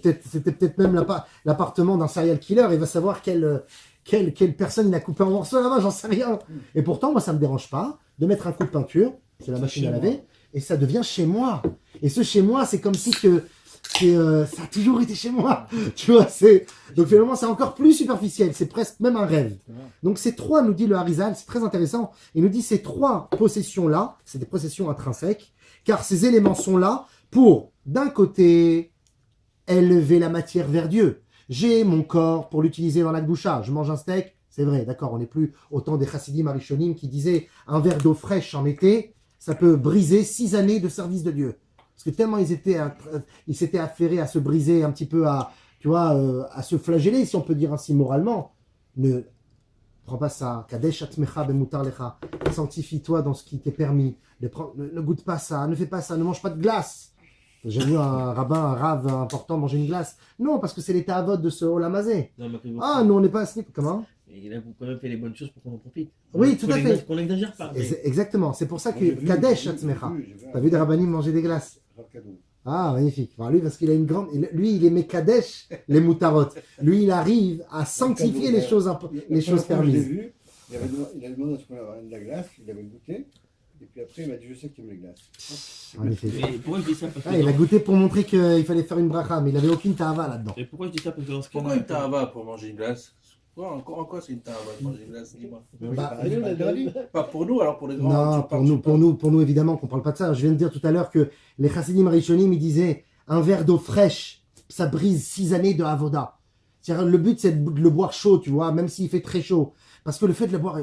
C'était peut-être même l'appartement d'un serial killer. Il va savoir quelle personne il a coupé en morceaux là-bas, j'en sais rien. Et pourtant, moi, ça me dérange pas de mettre un coup de peinture, c'est la machine à laver, et ça devient chez moi. Et ce chez moi, c'est comme si ça a toujours été chez moi. Tu vois, donc finalement, c'est encore plus superficiel. C'est presque même un rêve. Donc ces trois, nous dit le Harizal, c'est très intéressant. Il nous dit ces trois possessions-là, c'est des possessions intrinsèques, car ces éléments sont là pour, d'un côté, élever la matière vers Dieu. J'ai mon corps pour l'utiliser dans la Gdoucha. Je mange un steak, c'est vrai, d'accord, on n'est plus au temps des chassidim arishonim qui disaient un verre d'eau fraîche en été, ça peut briser 6 années de service de Dieu. Parce que tellement ils s'étaient affairés à se briser un petit peu, à se flageller, si on peut dire ainsi moralement. Ne prends pas ça. Kadesh atmecha bemutar lecha. Sanctifie-toi dans ce qui t'est permis. Ne goûte pas ça, ne fais pas ça, ne mange pas de glace. J'ai vu un rave important manger une glace. Non, parce que c'est l'état avod de ce Olamazé. Ah, nous on n'est pas à ce niveau. Comment? Il a quand même fait les bonnes choses pour qu'on en profite. Oui, tout à fait. Qu'on n'exagère pas. Mais... Exactement, c'est pour ça que Kadesh atmecha. T'as vu des rabbinim manger des glaces? Ah, magnifique. Enfin, lui, parce qu'il a une grande. Lui, il aimait Kadesh, les moutarot. Lui, il arrive à sanctifier les choses permises. Il avait demandé à ce qu'on ait de la glace, il avait goûté. Et puis après, il m'a dit je sais que tu aimes les glaces. Magnifique. Mais pourquoi je dis ça parce que Il a goûté pour montrer qu'il fallait faire une bracha, mais il n'avait aucune tava là-dedans. Et pourquoi je dis ça parce que dans ce Pourquoi cas-là. une tava pour manger une glace? En quoi c'est une tava de manger une glace? Dis-moi. Pas pour nous, alors pour les grands. Non, pour nous, évidemment, qu'on ne parle pas de ça. Je viens de dire tout à l'heure que les chassidim arishonim, ils disaient un verre d'eau fraîche, ça brise 6 années de avoda. C'est-à-dire, le but, c'est de le boire chaud, tu vois, même s'il fait très chaud. Parce que le fait de le boire.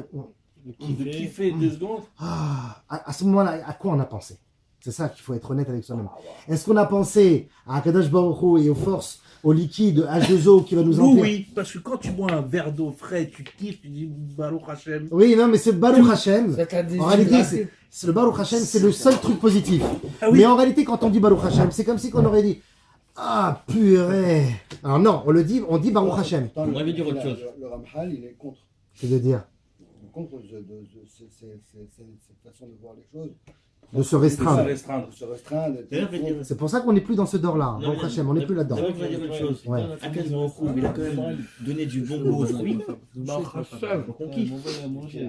De kiffer 2 secondes. À ce moment-là, à quoi on a pensé? C'est ça qu'il faut être honnête avec soi-même. Est-ce qu'on a pensé à Akadosh Baruch Hu et aux forces, au liquide H2O qui va nous enterrer? Oui, parce que quand tu bois un verre d'eau frais, tu kiffes, tu dis Baruch Hashem. Oui, non, mais c'est Baruch Hashem. Ça t'a En réalité, déshydraté. c'est le Baruch Hashem, c'est le seul truc positif. Ah oui. Mais en réalité, quand on dit Baruch Hashem, c'est comme si on aurait dit ah purée. Alors non, on dit Baruch Hashem. On avait dit autre chose. Le Ramchal, il est contre. C'est-à-dire Contre cette façon de voir les choses. de se restreindre. De se restreindre. D'ailleurs, je vais dire- C'est pour ça qu'on n'est plus dans ce dor-là. Non, Baruch mais- Hashem, on n'est plus là-dedans. D'abord, je vais dire une chose. Ouais. Akash Baruch Hu, il a quand même donné du bon goût aux fruits. Pour qu'on kiffe.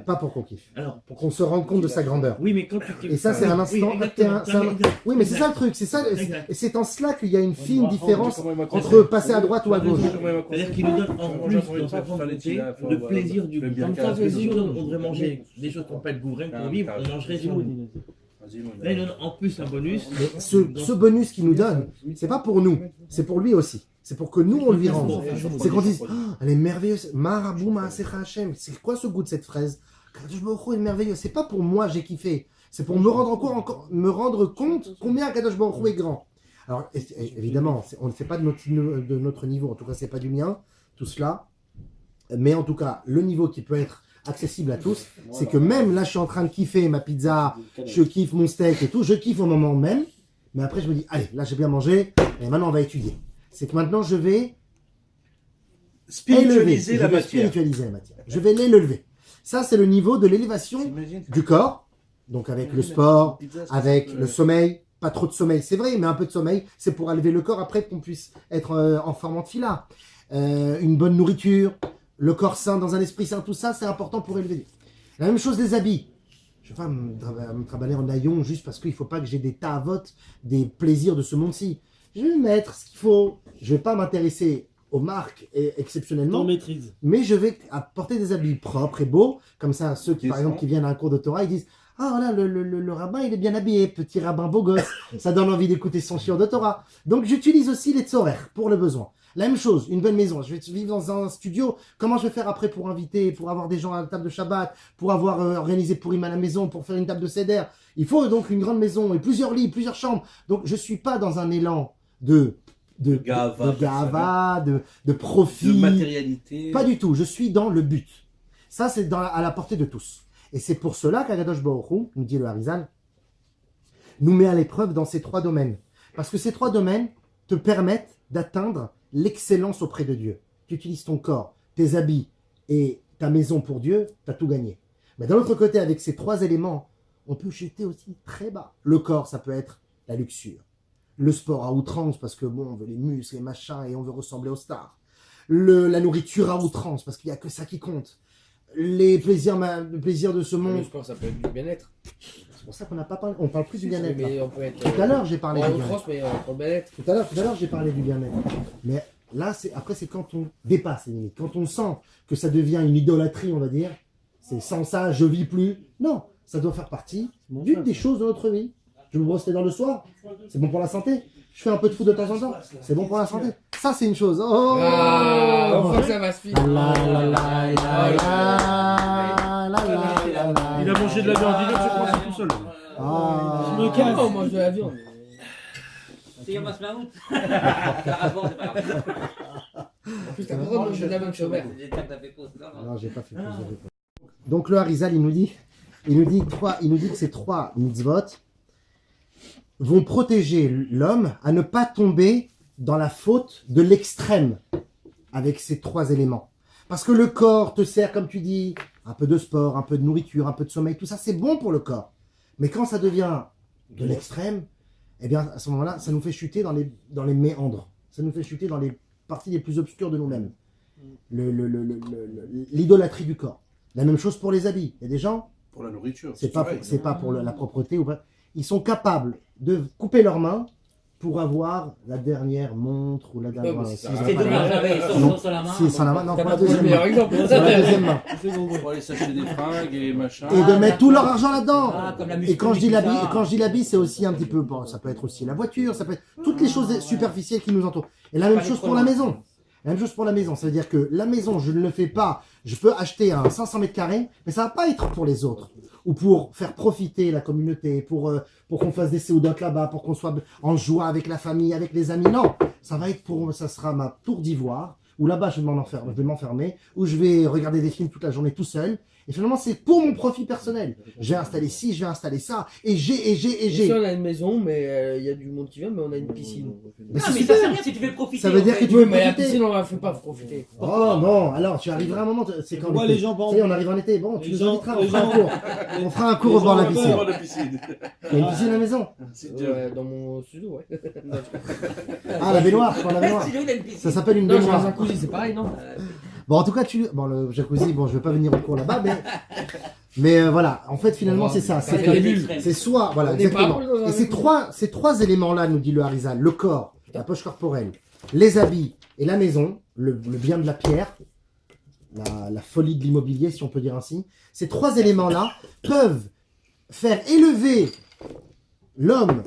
Pas pour qu'on kiffe. Alors, Pour qu'on se rende compte de sa grandeur. oui, mais quand tu Et ça, c'est un instant. Oui, exactement. c'est un- Non, mais exact. Oui, mais c'est ça le truc. C'est ça. Exact. Et c'est en cela qu'il y a une fine différence entre passer à droite ou à gauche. C'est-à-dire qu'il nous donne en plus dans sa grande bonté le plaisir du goût. Comme ça, si on devrait manger des choses qui n'ont pas de goût, rien que pour vivre, on mangerait sans goût. Là, il donne en plus un bonus. Mais ce bonus qu'il nous donne, c'est pas pour nous, c'est pour lui aussi. C'est pour que nous, on lui rende. C'est qu'on dise, oh, elle est merveilleuse. Marabou Maasecha Hashem. C'est quoi ce goût de cette fraise? Kadosh Baruch Hu est merveilleux. C'est pas pour moi, j'ai kiffé. C'est pour me rendre compte combien Kadosh Baruch Hu est grand. Alors, évidemment, on ne fait pas de notre niveau. En tout cas, c'est pas du mien, tout cela. Mais en tout cas, le niveau qui peut être accessible à tous, c'est que même là, je suis en train de kiffer ma pizza, je kiffe mon steak et tout, je kiffe au moment même, mais après je me dis, allez, là j'ai bien mangé, et maintenant on va étudier. C'est que maintenant je vais Spiritualiser la je vais matière. spiritualiser la matière. Je vais l'élever. Ça, c'est le niveau de l'élévation T'imagines? du corps, donc avec le sport, avec le sommeil, pas trop de sommeil, c'est vrai, mais un peu de sommeil, c'est pour élever le corps après qu'on puisse être en forme en fila. Une bonne nourriture, le corps sain dans un esprit sain, tout ça, c'est important pour élever. La même chose les habits. Je ne vais pas me travailler en haillons juste parce qu'il ne faut pas que j'ai des tavotes, des plaisirs de ce monde-ci. Je vais mettre ce qu'il faut. Je ne vais pas m'intéresser aux marques exceptionnellement, maîtrise. mais je vais apporter des habits propres et beaux. Comme ça, ceux qui, par exemple, qui viennent à un cours de Torah, ils disent « Ah, voilà, le rabbin, il est bien habillé, petit rabbin beau gosse. » Ça donne envie d'écouter son shiur de Torah. Donc, j'utilise aussi les tzorer pour le besoin. La même chose, une belle maison. Je vais vivre dans un studio. Comment je vais faire après pour inviter, pour avoir des gens à la table de Shabbat, pour avoir organisé Purim à la maison, pour faire une table de Seder? Il faut donc une grande maison et plusieurs lits, plusieurs chambres. Donc, je suis pas dans un élan de gava, de profit. De matérialité. Pas du tout. Je suis dans le but. Ça, c'est à la portée de tous. Et c'est pour cela qu'Akadosh Baruch Hu, nous dit le Harizal, nous met à l'épreuve dans ces 3 domaines. Parce que ces 3 domaines te permettent d'atteindre l'excellence auprès de Dieu. Tu utilises ton corps, tes habits et ta maison pour Dieu, tu as tout gagné. Mais d'un autre côté, avec ces 3 éléments, on peut jeter aussi très bas. Le corps, ça peut être la luxure. Le sport à outrance, parce que bon, on veut les muscles, les machins, et on veut ressembler aux stars. La nourriture à outrance, parce qu'il n'y a que ça qui compte. Le plaisir de ce Le monde. sport, ça peut être du bien-être. C'est pour ça qu'on n'a pas parlé. On parle plus du bien-être. Mais là. on peut être. Tout à l'heure, j'ai parlé En du bien-être. outrance, mais pour le bien-être. Tout à l'heure, j'ai parlé du bien-être. Mais là, après, c'est quand on dépasse les limites. Quand on sent que ça devient une idolâtrie, on va dire. C'est sans ça, je vis plus. Non, ça doit faire partie d'une des choses de notre vie. Je me brosse les dents le soir. C'est bon pour la santé. Je fais un peu de foot de temps en temps. C'est bon pour la santé. Ça, c'est une chose. Oh Ah, enfin, ça va se finir. Il a mangé de la viande, il se croit tout seul. Ah. On mange de la viande. C'est Yom Ha'atzmaut. Carabon, c'est pas grave. En plus, t'as pas le droit de manger de la viande chez Aubert. J'ai dit que t'as fait pause. Non, j'ai pas fait plus. Donc le Harizal, il nous dit que ces trois mitzvot vont protéger l'homme à ne pas tomber dans la faute de l'extrême avec ces trois éléments. Parce que le corps te sert, comme tu dis, un peu de sport, un peu de nourriture, un peu de sommeil, tout ça, c'est bon pour le corps. Mais quand ça devient de l'extrême, eh bien, à ce moment-là, ça nous fait chuter dans les méandres. Ça nous fait chuter dans les parties les plus obscures de nous-mêmes. L'idolâtrie du corps. La même chose pour les habits. Il y a des gens, Pour la nourriture. c'est pas pour la propreté. Ils sont capables de couper leurs mains pour avoir la dernière montre ou la dernière... mais c'est si ils ont C'est pas la dommage, main. j'avais Non, sur la main. si, sans la main, non, T'as pas pas la pris le deuxième meilleur main. exemple. Pas la deuxième main. Pour aller s'acheter des fringues et machin. Et de mettre tout leur argent là-dedans. Ah, comme la Et quand je dis muscu, l'habit, ça. quand je dis l'habit, c'est aussi un petit peu, bon, ça peut être aussi la voiture, ça peut être toutes les choses superficielles qui nous entourent. Et la même chose pour la maison. La même chose pour la maison, ça veut dire que la maison, je ne le fais pas, je peux acheter un 500 mètres carrés, mais ça va pas être pour les autres, ou pour faire profiter la communauté, pour qu'on fasse des séoudotes là-bas, pour qu'on soit en joie avec la famille, avec les amis, non, ça va être ça sera ma tour d'ivoire, où là-bas je vais m'enfermer, où je vais regarder des films toute la journée tout seul, et finalement c'est pour mon profit personnel. Je vais installer ci, je vais installer ça, et j'ai. Ici, on a une maison, mais il y a du monde qui vient, mais on a une piscine. Mais Non, c'est mais super. ça sert à rien si tu veux profiter. Ça veut dire en que fait. tu Oui, veux mais la profiter. piscine, on la fait pas profiter. Oh non, alors tu arriveras à un moment, c'est quand Pourquoi l'été. les gens vont- Ça y est, on arrive en été, bon, tu Les nous gens- inviteras, les on fera un gens- cours. On fera un cours au bord de la piscine. Dans la piscine. Il y a une piscine à la maison. Si Dieu. Ouais, dans mon studio, ouais. Ah, la baignoire, pour la baignoire. Sinon, il a une piscine. Ça s'appelle une Non, j'ai un baignoire. jacuzzi, c'est pareil, non? Bon, en tout cas, bon, le jacuzzi, bon, je vais pas venir au cours là-bas, mais voilà. En fait, finalement, c'est ça. C'est fait des bulles. que, c'est soit, voilà, On n'est pas exactement. dans un Et ces trois éléments-là, nous dit le Harizal, le corps, la poche corporelle, les habits et la maison, le bien de la pierre, la folie de l'immobilier, si on peut dire ainsi, ces trois éléments-là peuvent faire élever l'homme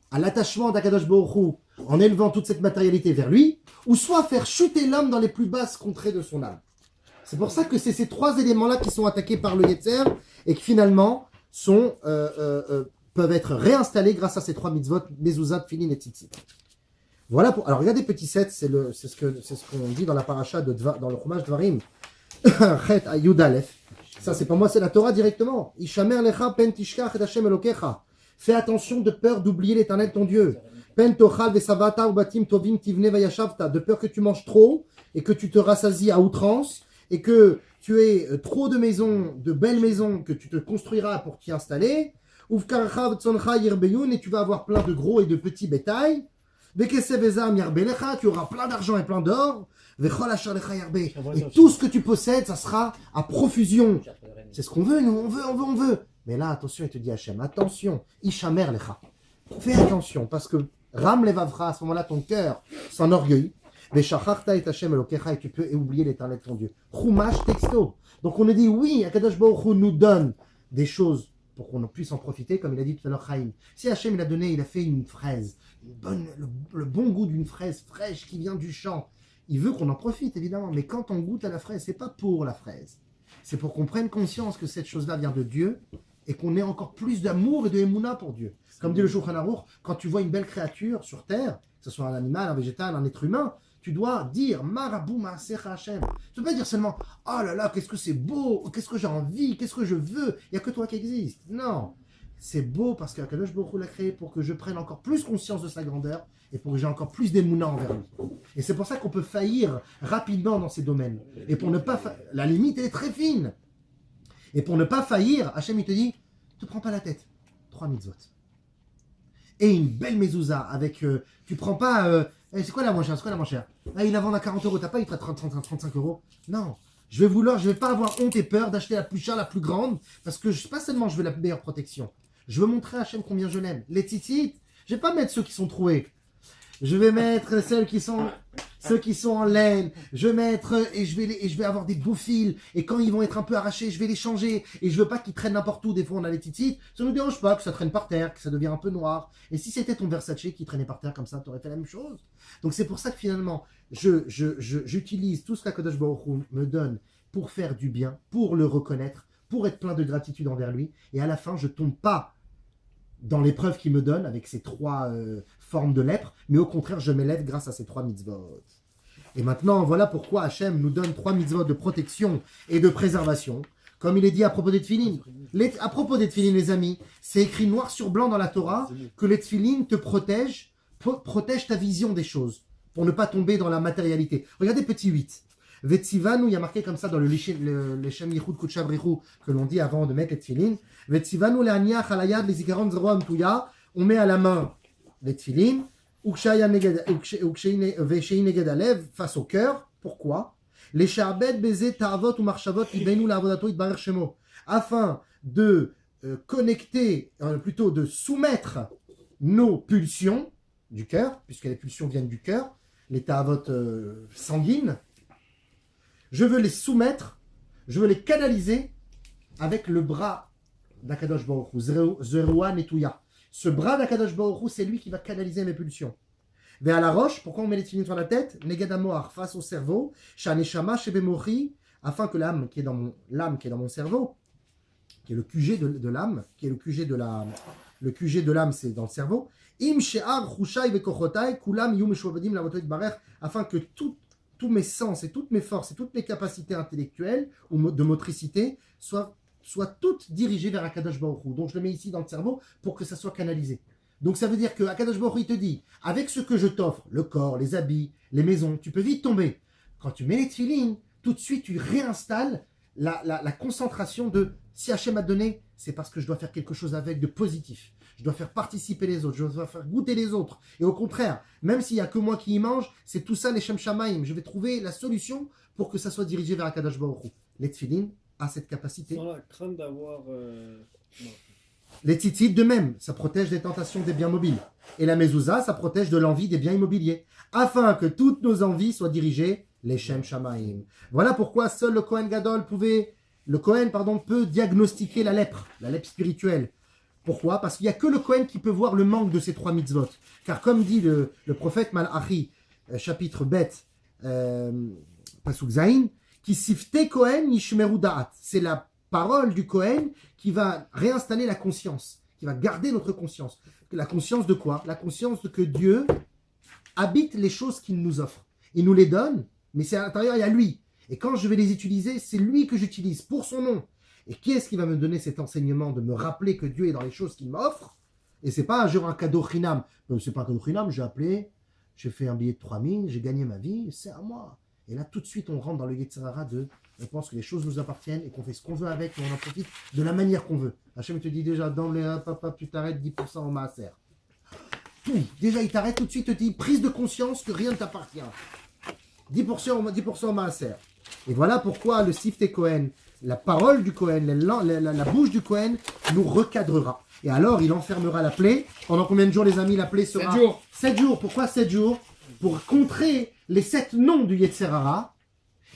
à l'attachement d'Akadosh Baruch Hu en élevant toute cette matérialité vers lui, ou soit faire chuter l'homme dans les plus basses contrées de son âme. C'est pour ça que c'est ces trois éléments-là qui sont attaqués par le Yetzer et que finalement peuvent être réinstallés grâce à ces trois mitzvot, Mezuzah, Tfilin et Tzitzit. Voilà pour. Alors regardez petit 7, c'est ce qu'on dit dans la paracha dans le Chumash Dvarim. Chet Ayud Aleph. Ça c'est pas moi, c'est la Torah directement. Ishamer lecha pen tishkach et Hashem elokecha. Fais attention de peur d'oublier l'Éternel ton Dieu. Pen tochal vesavata ubatim tovim tivne vayashavta. De peur que tu manges trop et que tu te rassasies à outrance et que tu aies trop de maisons, de belles maisons que tu te construiras pour t'y installer. Uvkarcha v'tzoncha yirbeyun, et tu vas avoir plein de gros et de petits bétails. Vekesevezam yarbelecha, tu auras plein d'argent et plein d'or. Vechol asher lecha yarbe. Et tout ce que tu possèdes, ça sera à profusion. C'est ce qu'on veut, nous, on veut. Mais là, attention, il te dit Hachem, attention, Ishamer lecha. Fais attention, parce que Ram levavra, à ce moment-là, ton cœur s'enorgueillit. Veshacharta et Hachem elokecha, et tu peux oublier l'Éternel ton Dieu. Chumash texto. Donc on nous dit, oui, Akadosh Baruch Hu nous donne des choses pour qu'on puisse en profiter, comme il a dit tout à l'heure Chaim. Si Hachem il a fait une fraise, le bon goût d'une fraise fraîche qui vient du champ, il veut qu'on en profite, évidemment. Mais quand on goûte à la fraise, c'est pas pour la fraise. C'est pour qu'on prenne conscience que cette chose-là vient de Dieu et qu'on ait encore plus d'amour et de émouna pour Dieu. Comme dit le Shulchan Aruch, quand tu vois une belle créature sur terre, que ce soit un animal, un végétal, un être humain, tu dois dire Marabou Maasecha Hashem. Tu ne peux pas dire seulement oh là là, qu'est-ce que c'est beau, qu'est-ce que j'ai envie, qu'est-ce que je veux, il n'y a que toi qui existe. Non, c'est beau parce qu'Akadosh Baruch Hu l'a créé pour que je prenne encore plus conscience de sa grandeur et pour que j'ai encore plus d'émouna envers lui. Et c'est pour ça qu'on peut faillir rapidement dans ces domaines. Et pour ne pas la limite elle est très fine. Et pour ne pas faillir, Hachem il te dit, te prends pas la tête. 3 mitzvot. et une belle mezouza avec. Tu prends pas. C'est quoi la moins chère? C'est quoi la moins chère? Ah, il la vend à 40 euros. T'as pas eu 35 euros? Non. Je vais pas avoir honte et peur d'acheter la plus chère, la plus grande, parce que pas seulement je veux la meilleure protection. Je veux montrer à Hachem combien je l'aime. Les titites, je vais pas mettre ceux qui sont troués. Je vais mettre ceux qui sont en laine. Je vais mettre et je vais avoir des beaux fils. Et quand ils vont être un peu arrachés, je vais les changer. Et je veux pas qu'ils traînent n'importe où. Des fois, on a les titites. Ça nous dérange pas que ça traîne par terre, que ça devient un peu noir. Et si c'était ton Versace qui traînait par terre comme ça, t'aurais fait la même chose. Donc c'est pour ça que finalement, j'utilise tout ce qu'Akadosh Baruch Hu me donne pour faire du bien, pour le reconnaître, pour être plein de gratitude envers lui. Et à la fin, je tombe pas dans l'épreuve qu'il me donne avec ces 3 formes de lèpre, mais au contraire, je m'élève grâce à ces 3 mitzvot. Et maintenant, voilà pourquoi Hachem nous donne 3 mitzvot de protection et de préservation, comme il est dit à propos des tefilin. À propos des tefilin, les amis, c'est écrit noir sur blanc dans la Torah que les tefilin te protègent ta vision des choses, pour ne pas tomber dans la matérialité. Regardez petit 8. Vetsivanu, il y a marqué comme ça dans le Leshem Yichud Kutshav Richu que l'on dit avant de mettre les tefilin. Vetsivanu le'aniach alayad les zikaron zero amtuya. On met à la main les tefilin. Veshei neged alev face au cœur. Pourquoi? Les sharbet beze ta'avot ou marchavot ibenu la'avodato itbarer shemo. Afin de connecter, plutôt de soumettre nos pulsions du cœur, puisque les pulsions viennent du cœur, les ta'avot sanguines. Je veux les soumettre, je veux les canaliser avec le bras d'Akadosh Baruch Hu, Zerua Netuya. Ce bras d'Akadosh Baruch Hu, c'est lui qui va canaliser mes pulsions. Vers la roche, pourquoi on met les tefilin sur la tête? Neged Amoar, face au cerveau, Shaneshama Shebemori, afin que l'âme qui est dans mon cerveau, qui est le QG de l'âme, qui est le QG de l'âme, c'est dans le cerveau, Im She'ar Chushai Vekochotai, Kulam Yum Shovadim Lavotoit Barer, afin que tous mes sens et toutes mes forces et toutes mes capacités intellectuelles ou de motricité soient toutes dirigées vers Akadosh Baruch Hu. Donc je le mets ici dans le cerveau pour que ça soit canalisé. Donc ça veut dire que Akadosh Baruch Hu il te dit, avec ce que je t'offre, le corps, les habits, les maisons, tu peux vite tomber. Quand tu mets les tefilin, tout de suite tu réinstalles la concentration de si Hachem m'a donné, c'est parce que je dois faire quelque chose avec de positif. Je dois faire participer les autres, je dois faire goûter les autres. Et au contraire, même s'il n'y a que moi qui y mange, c'est tout ça les Shem Shamaim. Je vais trouver la solution pour que ça soit dirigé vers Akadosh Baruch Hu. Les tefilin a cette capacité. Sans la crainte d'avoir... Les tzitzit de même, ça protège des tentations des biens mobiles. Et la mezouza, ça protège de l'envie des biens immobiliers. Afin que toutes nos envies soient dirigées les Shem Shamaim. Voilà pourquoi seul le Kohen Gadol peut diagnostiquer la lèpre spirituelle. Pourquoi? Parce qu'il n'y a que le Kohen qui peut voir le manque de ces 3 mitzvot. Car comme dit le prophète Malachi, chapitre Bet, Pasuk Zain, qui sifte Kohen yishmeru da'at. C'est la parole du Kohen qui va réinstaller la conscience, qui va garder notre conscience. La conscience de quoi? La conscience de que Dieu habite les choses qu'il nous offre. Il nous les donne, mais c'est à l'intérieur, il y a lui. Et quand je vais les utiliser, c'est lui que j'utilise pour son nom. Et qui est-ce qui va me donner cet enseignement de me rappeler que Dieu est dans les choses qu'il m'offre? Et c'est pas un cadeau chinam. C'est pas un cadeau chinam, j'ai appelé, j'ai fait un billet de 3000, j'ai gagné ma vie, c'est à moi. Et là, tout de suite, on rentre dans le Yetzirara on pense que les choses nous appartiennent et qu'on fait ce qu'on veut avec et on en profite de la manière qu'on veut. Hachem te dit déjà, dans les papa, tu t'arrêtes 10% au maaser. Puis, déjà, il t'arrête tout de suite, te dit, prise de conscience que rien ne t'appartient. 10% au maaser. Et voilà pourquoi le Sifte Kohen, la parole du Kohen, la bouche du Kohen nous recadrera. Et alors, il enfermera la plaie. Pendant combien de jours, les amis, la plaie sera 7 jours. 7 jours. Pourquoi 7 jours? Pour contrer les 7 noms du Yetzirara,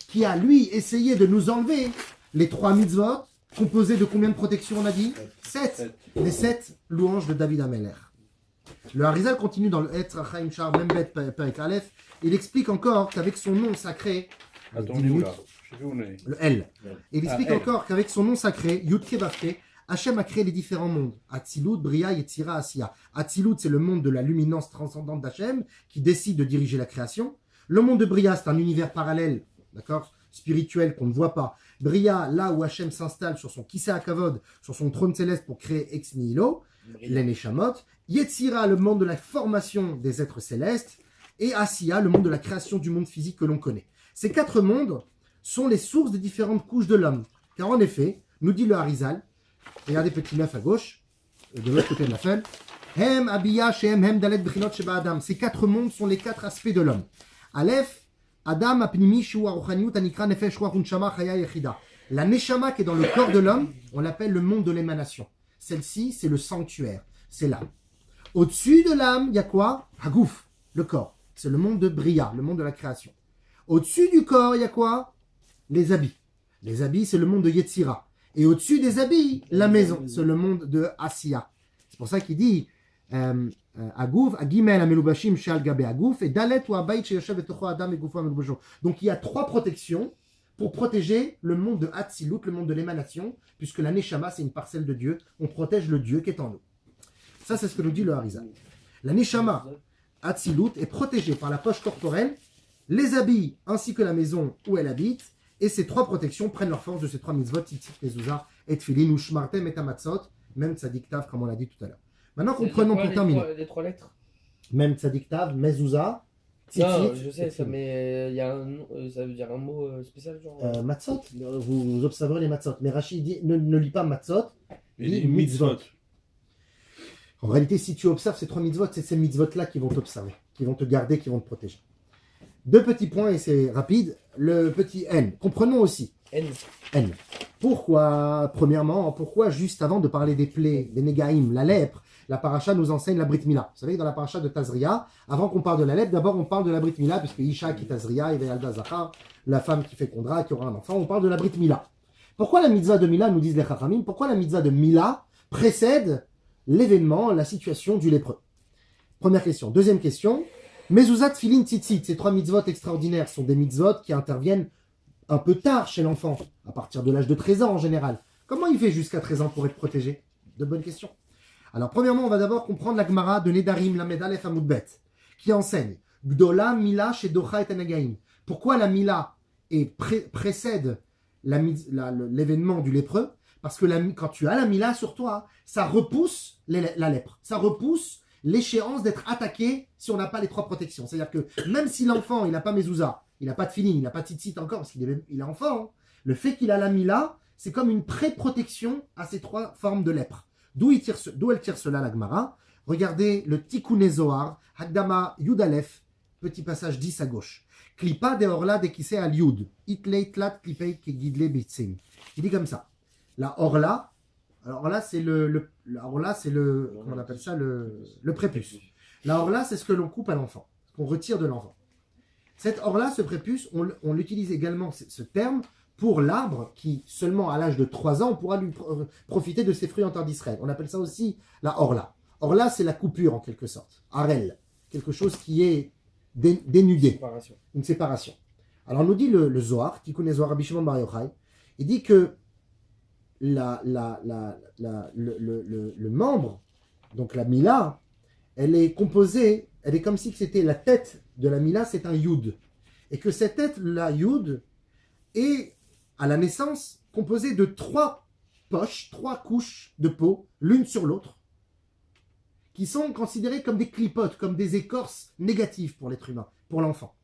qui a, lui, essayé de nous enlever les 3 mitzvot, composés de combien de protections, on a dit? 7. Les 7 louanges de David Ameler. Le Harizal continue dans le Etz Rachaim Shar Membet Perek Aleph. Il explique encore qu'avec son nom sacré, Attendez-vous là. Je sais où on est. le L. Et il explique encore qu'avec son nom sacré, Yudke Bafke, Hachem a créé les différents mondes. Atzilut, Bria, Yetzira, Asiya. Atzilut, c'est le monde de la luminance transcendante d'Hachem qui décide de diriger la création. Le monde de Bria, c'est un univers parallèle, d'accord, spirituel qu'on ne voit pas. Bria, là où Hachem s'installe sur son Kisei HaKavod, sur son trône céleste pour créer Ex Nihilo, les Neshamot. Yetzira, le monde de la formation des êtres célestes. Et Asiya, le monde de la création du monde physique que l'on connaît. Ces 4 mondes sont les sources des différentes couches de l'homme. Car en effet, nous dit le Harizal, regardez petit 9 à gauche, de l'autre côté de la feuille, Hem, Abiya, Shem, Hem, Dalet, Bechinot, Sheba, Adam. Ces 4 mondes sont les 4 aspects de l'homme. Aleph, Adam, Apnimi, Shua, Ruchaniut, Anikra, Nefesh, Ruach, Unshama, Chaya, Yechida. La Neshama qui est dans le corps de l'homme, on l'appelle le monde de l'émanation. Celle-ci, c'est le sanctuaire, c'est l'âme. Au-dessus de l'âme, il y a quoi? Hagouf, le corps. C'est le monde de Bria, le monde de la création. Au-dessus du corps, il y a quoi? Les habits. Les habits, c'est le monde de Yetzira. Et au-dessus des habits, la maison, c'est le monde de Asiya. C'est pour ça qu'il dit Agouf, Agimel, Amelubashim, Sheal Gabe Agouf, et Dalet ou Abayt, Sheyoshev et Tocho Adam et Goufo Amelubashim. Donc il y a 3 protections pour protéger le monde de Hatzilut, le monde de l'émanation, puisque la Neshama, c'est une parcelle de Dieu. On protège le Dieu qui est en nous. Ça, c'est ce que nous dit le Harizal. La Neshama, Hatzilut, est protégée par la poche corporelle, les habits ainsi que la maison où elle habite, et ces 3 protections prennent leur force de ces 3 mitzvot, tzitzit, mezuzah, et tfilin, ou shmartem, et amatzot, même tzadik tav, comme on l'a dit tout à l'heure. Maintenant, comprenons pour terminer. Les 3 lettres. Même tzadik tav, mezuzah, tzitzit. Non, je sais, ça, mais il y a un nom, ça veut dire un mot spécial, genre. Matzot, vous observerez les matzot. Mais Rachid dit, ne lis pas matzot, lis mitzvot. En réalité, si tu observes ces 3 mitzvot, c'est ces mitzvot-là qui vont t'observer, qui vont te garder, qui vont te protéger. 2 petits points, et c'est rapide. Le petit N. Comprenons aussi. N. Pourquoi, premièrement, pourquoi juste avant de parler des plaies, des négaïm, la lèpre, la paracha nous enseigne la Brit Mila. Vous savez que dans la paracha de Tazria, avant qu'on parle de la lèpre, d'abord on parle de la Brit Mila, puisque Isha qui est Tazria, et Alda Zachar, la femme qui fécondera, qui aura un enfant, on parle de la Brit Mila. Pourquoi la mitzvah de Mila, nous disent les Chachamim, pourquoi la mitzvah de Mila précède l'événement, la situation du lépreux? Première question. Deuxième question. Mezuzat, Tfilin, Tzitzit, ces 3 mitzvot extraordinaires sont des mitzvot qui interviennent un peu tard chez l'enfant, à partir de l'âge de 13 ans en général. Comment il fait jusqu'à 13 ans pour être protégé? De bonnes questions. Alors, premièrement, on va d'abord comprendre la Gemara de Nedarim, la Medalef Amoudbet, qui enseigne Gdola, Mila, Shedocha et Anagaim. Pourquoi la Mila précède l'événement du lépreux? Parce que quand tu as la Mila sur toi, ça repousse la lèpre. Ça repousse l'échéance d'être attaqué si on n'a pas les 3 protections. C'est-à-dire que même si l'enfant, il n'a pas mezouza, il n'a pas de feeling, il n'a pas de tzitzit encore, parce qu'il est enfant, hein, le fait qu'il a la Mila, c'est comme une pré-protection à ces 3 formes de lèpre. D'où elle tire cela, la Gemara? Regardez le Tikkun Zohar, Hagdama Yud Aleph, petit passage 10 à gauche. Klipa de Orla de Kisei al Yud, Itlei Tlat Klipei Kegidle Bitzim. Il dit comme ça. La Orla, alors là c'est comment on appelle ça, le prépuce. La Orla, c'est ce que l'on coupe à l'enfant, ce qu'on retire de l'enfant. Cette Orla, ce prépuce, on l'utilise également, ce terme, pour l'arbre qui, seulement à l'âge de 3 ans, pourra lui profiter de ses fruits en terre d'Israël. On appelle ça aussi la Orla. Orla, c'est la coupure en quelque sorte. Arel, quelque chose qui est dénudé. Une séparation. Alors, on nous dit le Zohar, Tikkun Zohar Rabbi Shimon Bar Yochai, il dit que le membre, donc la Mila, elle est composée, elle est comme si c'était la tête de la Mila, c'est un Yud. Et que cette tête, la Yud, est à la naissance composée de 3 poches, 3 couches de peau, l'une sur l'autre, qui sont considérées comme des clipotes, comme des écorces négatives pour l'être humain, pour l'enfant.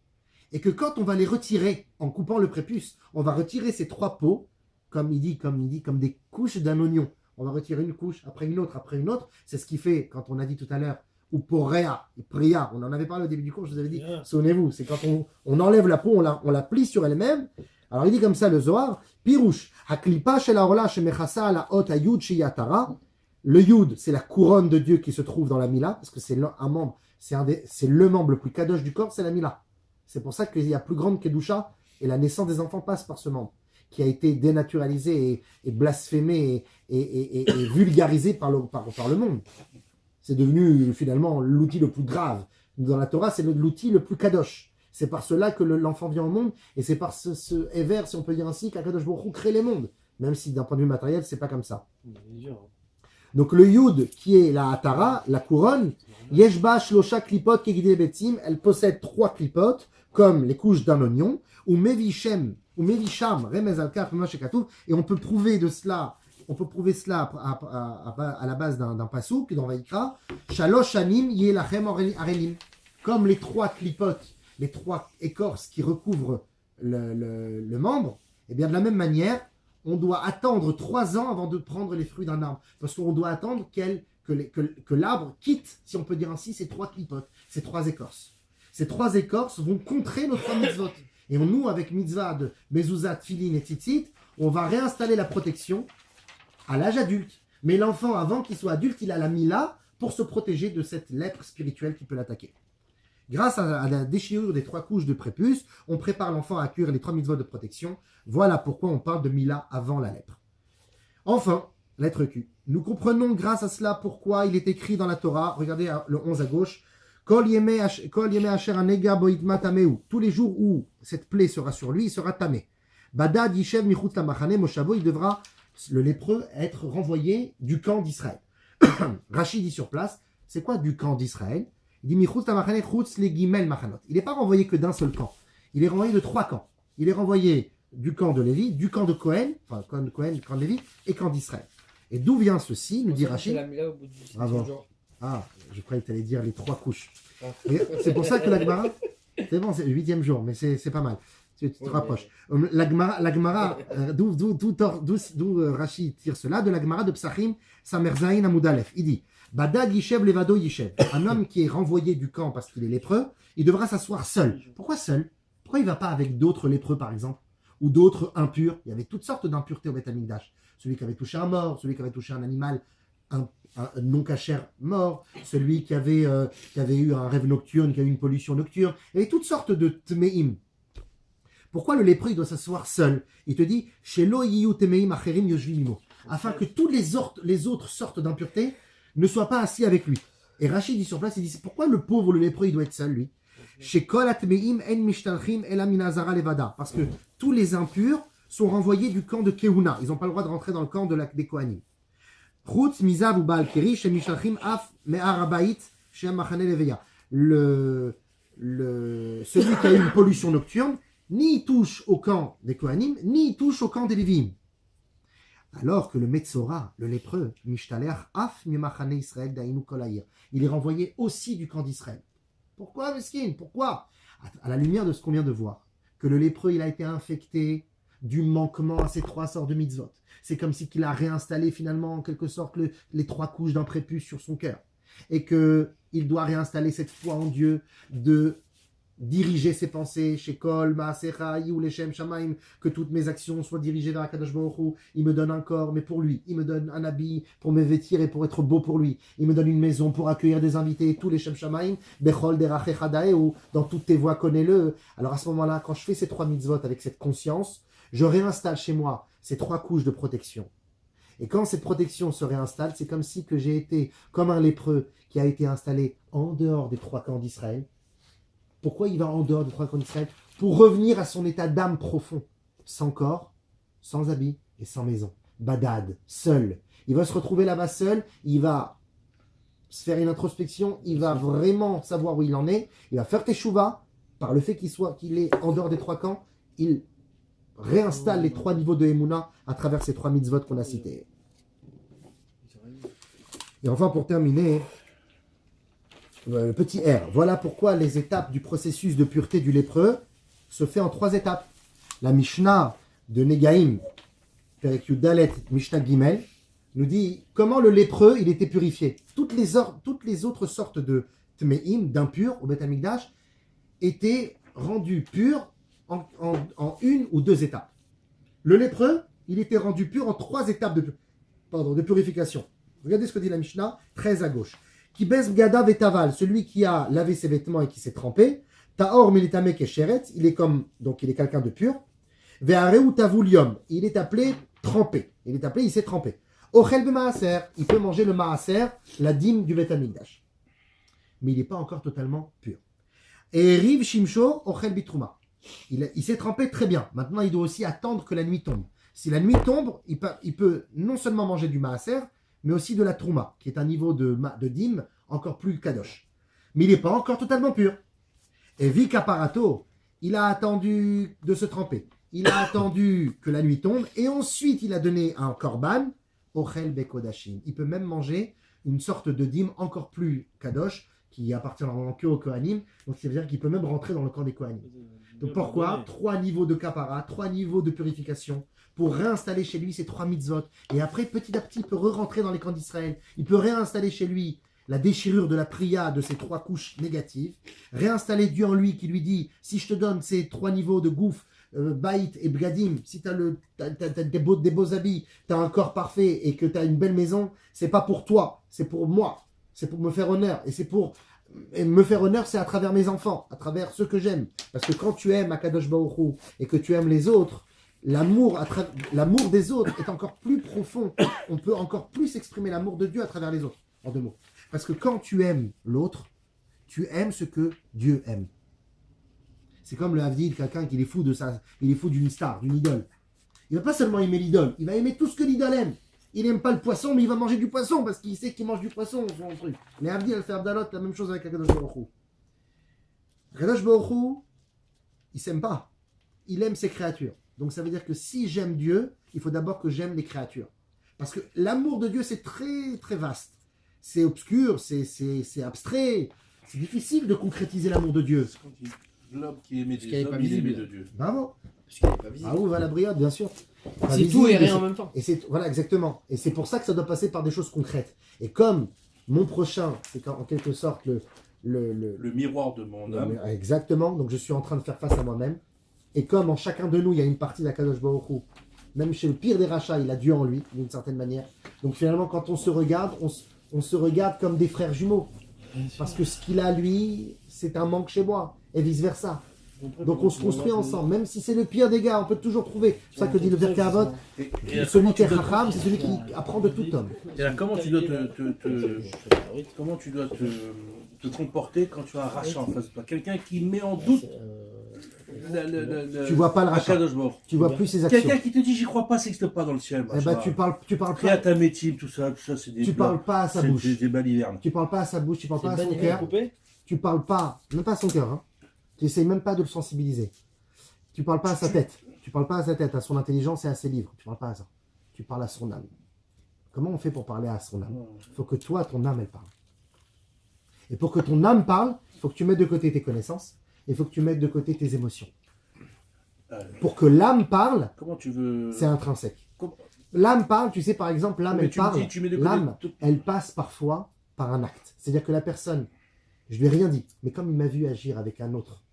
Et que quand on va les retirer, en coupant le prépuce, on va retirer ces 3 peaux, comme des couches d'un oignon. On va retirer une couche, après une autre, après une autre. C'est ce qui fait, quand on a dit tout à l'heure, ou porea et priya, on en avait parlé au début du cours, je vous avais dit, souvenez-vous, c'est quand on enlève la peau, on la plie sur elle-même. Alors il dit comme ça le Zohar, Pirouche, Haklipa shel haorla shemechasa la hot ayud sheyatara. Le yud, c'est la couronne de Dieu qui se trouve dans la Mila, parce que c'est un membre, c'est le membre le plus kadosh du corps, c'est la Mila. C'est pour ça qu'il y a plus grande kedusha, et la naissance des enfants passe par ce membre, qui a été dénaturalisé et blasphémé et vulgarisé par le monde. C'est devenu finalement l'outil le plus grave. Dans la Torah, c'est l'outil le plus kadosh. C'est par cela que l'enfant vient au monde, et c'est par ce éver, si on peut dire ainsi, qu'Akadosh Baruch Hu crée les mondes. Même si d'un point de vue matériel, c'est pas comme ça. Donc le Yud, qui est la Hatara, la couronne, Yeshba Shlosha Klipot Kegidei Betzim, elle possède 3 clipotes, comme les couches d'un oignon, ou Mevisham, Remez Al-Kaf, et on peut prouver cela à la base d'un pasouk dans Vaïkra, Shalosh Shanim Yelachem Arelim, comme les 3 clipotes, les 3 écorces qui recouvrent le membre, et bien de la même manière, on doit attendre 3 ans avant de prendre les fruits d'un arbre. Parce qu'on doit attendre que l'arbre quitte, si on peut dire ainsi, ces 3 clipotes, ces 3 écorces. Ces 3 écorces vont contrer nos 3 mitzvot. Et nous, avec mitzvah de mezuzah, tfilin et tzitzit, on va réinstaller la protection à l'âge adulte. Mais l'enfant, avant qu'il soit adulte, il a la mila pour se protéger de cette lèpre spirituelle qui peut l'attaquer. Grâce à la déchirure des 3 couches de prépuce, on prépare l'enfant à accueillir les 3 mitzvot de protection. Voilà pourquoi on parle de mila avant la lèpre. Enfin, lettre Q. Nous comprenons grâce à cela pourquoi il est écrit dans la Torah, regardez le 11 à gauche, Kol yemei asher anega bo itma tameu. Tous les jours où cette plaie sera sur lui, il sera tamé. Badad yishev michutz lamachane moshavo, il devra, le lépreux, être renvoyé du camp d'Israël. Rachid dit sur place, c'est quoi du camp d'Israël? Il dit michutz lamachane chutz le gimel machanot. Il n'est pas renvoyé que d'un seul camp. Il est renvoyé de 3 camps. Il est renvoyé du camp de Lévi, du camp de Cohen, enfin camp de Cohen, camp de Lévi, et camp d'Israël. Et d'où vient ceci, nous dit Rachid. Bravo. Ah, je croyais que tu allais dire les 3 couches. Et c'est pour ça que la Gemara, c'est bon, c'est le 8e jour, mais c'est pas mal. Tu te rapproches. La Gemara, d'où Rachid tire cela, de la Gemara de Psachim, Samerzaïn Amoudalef. Il dit, Badad Yishev Levado Yishev. Un homme qui est renvoyé du camp parce qu'il est lépreux, il devra s'asseoir seul. Pourquoi seul? Pourquoi il ne va pas avec d'autres lépreux, par exemple? Ou d'autres impurs? Il y avait toutes sortes d'impuretés au Beth Amikdash. Celui qui avait touché un mort, celui qui avait touché un animal, un non cachère mort, celui qui avait eu un rêve nocturne, qui a eu une pollution nocturne. Il y avait toutes sortes de tmeim. Pourquoi le lépreux il doit s'asseoir seul? Il te dit, Shelo yiyu tmeim acherim yoshvim, afin que tous les autres sortes d'impuretés ne soient pas assis avec lui. Et Rachid dit sur place, il dit, pourquoi le pauvre, le lépreux, il doit être seul, lui? Parce que tous les impurs sont renvoyés du camp de Kehuna. Ils n'ont pas le droit de rentrer dans le camp des Kohanim. Celui qui a eu une pollution nocturne, ni il touche au camp des Kohanim, ni il touche au camp des Lévim. Alors que le Metzora, le lépreux, il est renvoyé aussi du camp d'Israël. Pourquoi, Meskin? Pourquoi? À la lumière de ce qu'on vient de voir, que le lépreux, il a été infecté du manquement à ces 3 sortes de mitzvot. C'est comme si qu'il a réinstallé finalement en quelque sorte les 3 couches d'un prépuce sur son cœur. Et qu'il doit réinstaller cette foi en Dieu, de diriger ses pensées, chez Kol, Maasera, ou Leshem Shamaim, que toutes mes actions soient dirigées vers Akadosh Baruch Hu. Il me donne un corps, mais pour lui. Il me donne un habit pour me vêtir et pour être beau pour lui. Il me donne une maison pour accueillir des invités, tous les Shem Shamaim, Bechol Derache Chadaeu, dans toutes tes voies, connais-le. Alors à ce moment-là, quand je fais ces 3 mitzvot avec cette conscience, je réinstalle chez moi ces 3 couches de protection. Et quand cette protection se réinstalle, c'est comme si que j'ai été comme un lépreux qui a été installé en dehors des 3 camps d'Israël. Pourquoi il va en dehors des 3 camps d'Israël? Pour revenir à son état d'âme profond, sans corps, sans habit et sans maison. Badad, seul. Il va se retrouver là-bas seul, il va se faire une introspection, il va vraiment savoir où il en est, il va faire teshuva, par le fait qu'il est en dehors des 3 camps, il réinstalle les 3 niveaux de Emouna à travers ces 3 mitzvot qu'on a cités. Et enfin, pour terminer, le petit R. Voilà pourquoi les étapes du processus de pureté du lépreux se fait en 3 étapes. La Mishnah de Negaim, Perek Yud Dalet, Mishnah Gimel, nous dit comment le lépreux il était purifié. Toutes les autres sortes de tmeim, d'impurs au Beth Amikdash, étaient rendues pures en 1 ou 2 étapes. Le lépreux, il était rendu pur en 3 étapes de purification. Regardez ce que dit la Mishnah, 13 à gauche. Qui baisse gada vetaval, celui qui a lavé ses vêtements et qui s'est trempé. Taor militame kesheret, il est quelqu'un de pur. Ve'areu tavulium, il est appelé trempé. Il s'est trempé. Ochel b'maaser, il peut manger le maaser, la dîme du Beth Amikdash. Mais il n'est pas encore totalement pur. Et riv shimsho ochel bitrouma. Il s'est trempé très bien. Maintenant, il doit aussi attendre que la nuit tombe. Si la nuit tombe, il peut non seulement manger du maaser, mais aussi de la trouma, qui est un niveau de dîme encore plus kadosh. Mais il n'est pas encore totalement pur. Et vikaparato, il a attendu de se tremper. Il a attendu que la nuit tombe, et ensuite il a donné un korban, ochel bekodashim. Il peut même manger une sorte de dîme encore plus kadosh, qui appartient que aux Kohanim, donc ça veut dire qu'il peut même rentrer dans le camp des Kohanim. Donc pourquoi 3 niveaux de kapara, 3 niveaux de purification, pour réinstaller chez lui ses 3 mitzvot. Et après, petit à petit, il peut re-rentrer dans les camps d'Israël. Il peut réinstaller chez lui la déchirure de la priya de ces 3 couches négatives. Réinstaller Dieu en lui qui lui dit, si je te donne ces 3 niveaux de gouffre, Baït et Bgadim, si tu as des beaux habits, tu as un corps parfait et que tu as une belle maison, c'est pas pour toi, c'est pour moi. C'est pour me faire honneur. Et me faire honneur, c'est à travers mes enfants, à travers ceux que j'aime. Parce que quand tu aimes Akadosh Baruch Hu et que tu aimes les autres, l'amour des autres est encore plus profond. On peut encore plus exprimer l'amour de Dieu à travers les autres, en 2 mots. Parce que quand tu aimes l'autre, tu aimes ce que Dieu aime. C'est comme le Havdil, quelqu'un qui est fou d'une star, d'une idole. Il va pas seulement aimer l'idole, il va aimer tout ce que l'idole aime. Il n'aime pas le poisson, mais il va manger du poisson parce qu'il sait qu'il mange du poisson, son truc. Mais Havdil, elle fait Abdalot, la même chose avec Akadosh Baruch Hu. Akadosh Baruch Hu, il s'aime pas. Il aime ses créatures. Donc ça veut dire que si j'aime Dieu, il faut d'abord que j'aime les créatures. Parce que l'amour de Dieu, c'est très très vaste. C'est obscur, c'est abstrait. C'est difficile de concrétiser l'amour de Dieu. L'homme qui aimait qu'il des est hommes, pas il aimait visible. de Dieu. Bravo. Parce qu'il n'est pas visible. Ah où va la briotte, bien sûr. Pas C'est visible, tout et mais rien c'est- en même temps. Et c'est voilà exactement. Et c'est pour ça que ça doit passer par des choses concrètes. Et comme mon prochain, c'est en quelque sorte le Le miroir de mon âme. exactement. Donc je suis en train de faire face à moi-même. Et comme en chacun de nous, il y a une partie d'Akadosh Baruch Hu, même chez le pire des rachats, il a Dieu en lui, d'une certaine manière. Donc finalement, quand on se regarde, on se regarde comme des frères jumeaux. Parce que ce qu'il a lui, c'est un manque chez moi. Et vice versa. Donc on se construit ensemble, même si c'est le pire des gars, on peut toujours trouver. C'est ça que dit le Pirkei Avot, Et celui qui est Chacham, c'est celui qui apprend de tout homme. Et là, comment tu dois te comporter quand tu as un rachat en face de toi? Quelqu'un qui met en doute Tu vois pas le rachat, Akadosh Baruch Hu. tu vois plus ses actions. Quelqu'un qui te dit j'y crois pas, ça n'existe pas dans le ciel. Eh ben tu parles pas, Créatamétim, tout ça, c'est des tu parles pas à sa bouche. C'est des balivernes. Tu parles pas à sa bouche, tu parles pas à son C'est cœur, coupé. tu parles pas, même pas à son cœur, hein. Tu essayes même pas de le sensibiliser. Tu parles pas à sa tête, tu parles pas à sa tête, à son intelligence et à ses livres, tu parles pas à ça. Tu parles à son âme. Comment on fait pour parler à son âme? Il faut que toi, ton âme, elle parle. Et pour que ton âme parle, il faut que tu mettes de côté tes connaissances, et il faut que tu mettes de côté tes émotions. Pour que l'âme parle, Comment tu veux. c'est intrinsèque. Comment- L'âme parle, tu sais, par exemple, l'âme, Mais elle tu me parle. dis, tu mets de côté L'âme, tout- elle passe parfois par un acte. C'est-à-dire que la personne, je lui ai rien dit, mais comme il m'a vu agir avec un autre,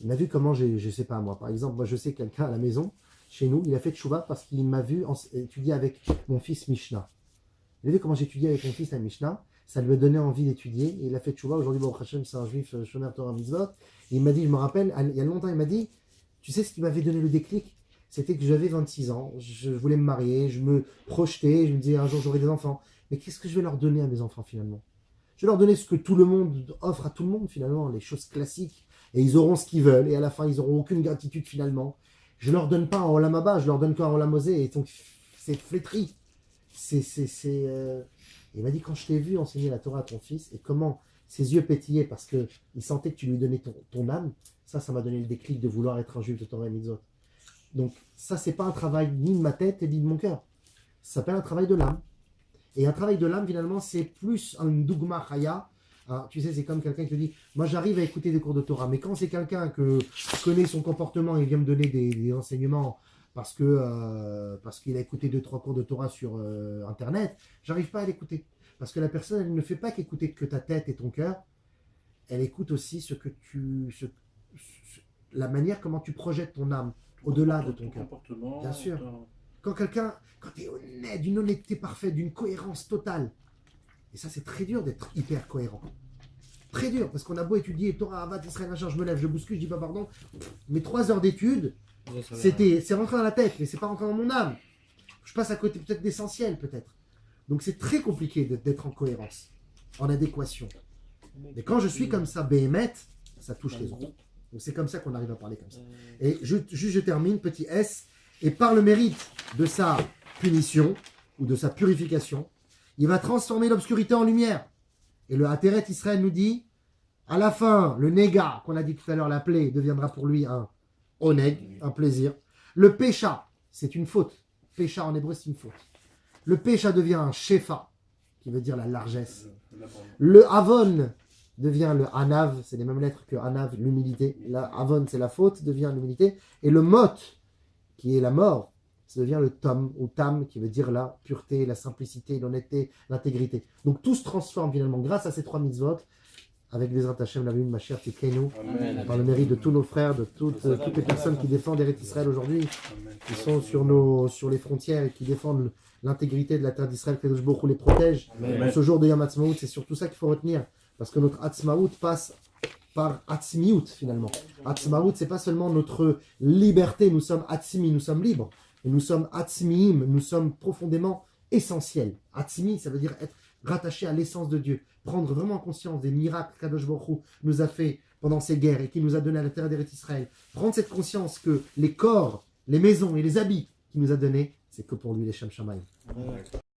il m'a vu comment je sais pas moi. Par exemple, moi je sais quelqu'un à la maison, chez nous, il a fait tchouva parce qu'il m'a vu étudier avec mon fils Mishnah. Il a vu comment j'étudiais avec mon fils la Mishnah, ça lui a donné envie d'étudier, et il a fait tchouva. Aujourd'hui, Baruch Hashem, c'est un juif, Shomer Torah Mitzvot. Et il m'a dit, je me rappelle, il y a longtemps, il m'a dit, tu sais ce qui m'avait donné le déclic? C'était que j'avais 26 ans, je voulais me marier, je me projetais, je me disais un jour j'aurai des enfants. Mais qu'est-ce que je vais leur donner à mes enfants finalement? Je vais leur donner ce que tout le monde offre à tout le monde finalement, les choses classiques. Et ils auront ce qu'ils veulent, et à la fin ils n'auront aucune gratitude finalement. Je leur donne pas en Olam Haba, je leur donne qu'en Olam Osé, et donc c'est flétri. Il m'a dit, quand je t'ai vu enseigner la Torah à ton fils, et comment ses yeux pétillaient parce qu'il sentait que tu lui donnais ton âme, ça m'a donné le déclic de vouloir être un juif de Torah et Mitzvot. Donc ça, c'est pas un travail ni de ma tête et ni de mon cœur. Ça s'appelle un travail de l'âme. Et un travail de l'âme, finalement, c'est plus un dougma chaya. Hein, tu sais, c'est comme quelqu'un qui te dit, moi j'arrive à écouter des cours de Torah, mais quand c'est quelqu'un que je connais son comportement et il vient me donner des enseignements parce qu'il a écouté 2-3 cours de Torah sur Internet, j'arrive pas à l'écouter. Parce que la personne, elle ne fait pas qu'écouter que ta tête et ton cœur, elle écoute aussi la manière comment tu projettes ton âme au-delà de ton cœur. Comportement. Bien sûr. Quand tu es honnête, d'une honnêteté parfaite, d'une cohérence totale, et ça c'est très dur d'être hyper cohérent. Très dur, parce qu'on a beau étudier Torah, Avat, Israël, machin, je me lève, je bouscule, je dis pas pardon, mes 3 heures d'études, c'est rentré dans la tête, mais c'est pas rentré dans mon âme. Je passe à côté peut-être d'essentiel, peut-être. Donc c'est très compliqué d'être en cohérence, en adéquation. Mais quand je suis comme ça, Béhémet, ça touche les autres. Donc c'est comme ça qu'on arrive à parler comme ça. Et je termine, petit S, et par le mérite de sa punition, ou de sa purification, il va transformer l'obscurité en lumière. Et le Hateret Israël nous dit, à la fin, le néga, qu'on a dit tout à l'heure, la plaie, deviendra pour lui un oneg, un plaisir. Le pécha, c'est une faute. Pécha en hébreu, c'est une faute. Le pécha devient un shefa, qui veut dire la largesse. Le avon devient le anav, c'est les mêmes lettres que anav, l'humilité. La avon, c'est la faute, devient l'humilité. Et le mot, qui est la mort, ça devient le Tom, ou Tam, qui veut dire la pureté, la simplicité, l'honnêteté, l'intégrité. Donc tout se transforme finalement grâce à ces 3 mitzvot, avec Bezrat Hashem, la ma chère Tikreinu, par le mérite de tous nos frères, de toutes les personnes qui défendent Eretz Israël aujourd'hui, qui sont sur les frontières et qui défendent l'intégrité de la terre d'Israël, que Kadosh Baruch Hu les protège. En ce jour de Yom Ha'atzmaut, c'est surtout ça qu'il faut retenir, parce que notre Ha'atzmaut passe par Atzmiut finalement. Ha'atzmaut, c'est pas seulement notre liberté, nous sommes Atzmi, nous sommes libres, et nous sommes Atzmiim, nous sommes profondément essentiels. Atzmi, ça veut dire être rattaché à l'essence de Dieu, prendre vraiment conscience des miracles qu'Kadosh Baruch Hu nous a fait pendant ces guerres et qui nous a donné à la terre d'Eretz Israël. Prendre cette conscience que les corps, les maisons et les habits qu'il nous a donnés, c'est que pour lui les Shem Shamayim.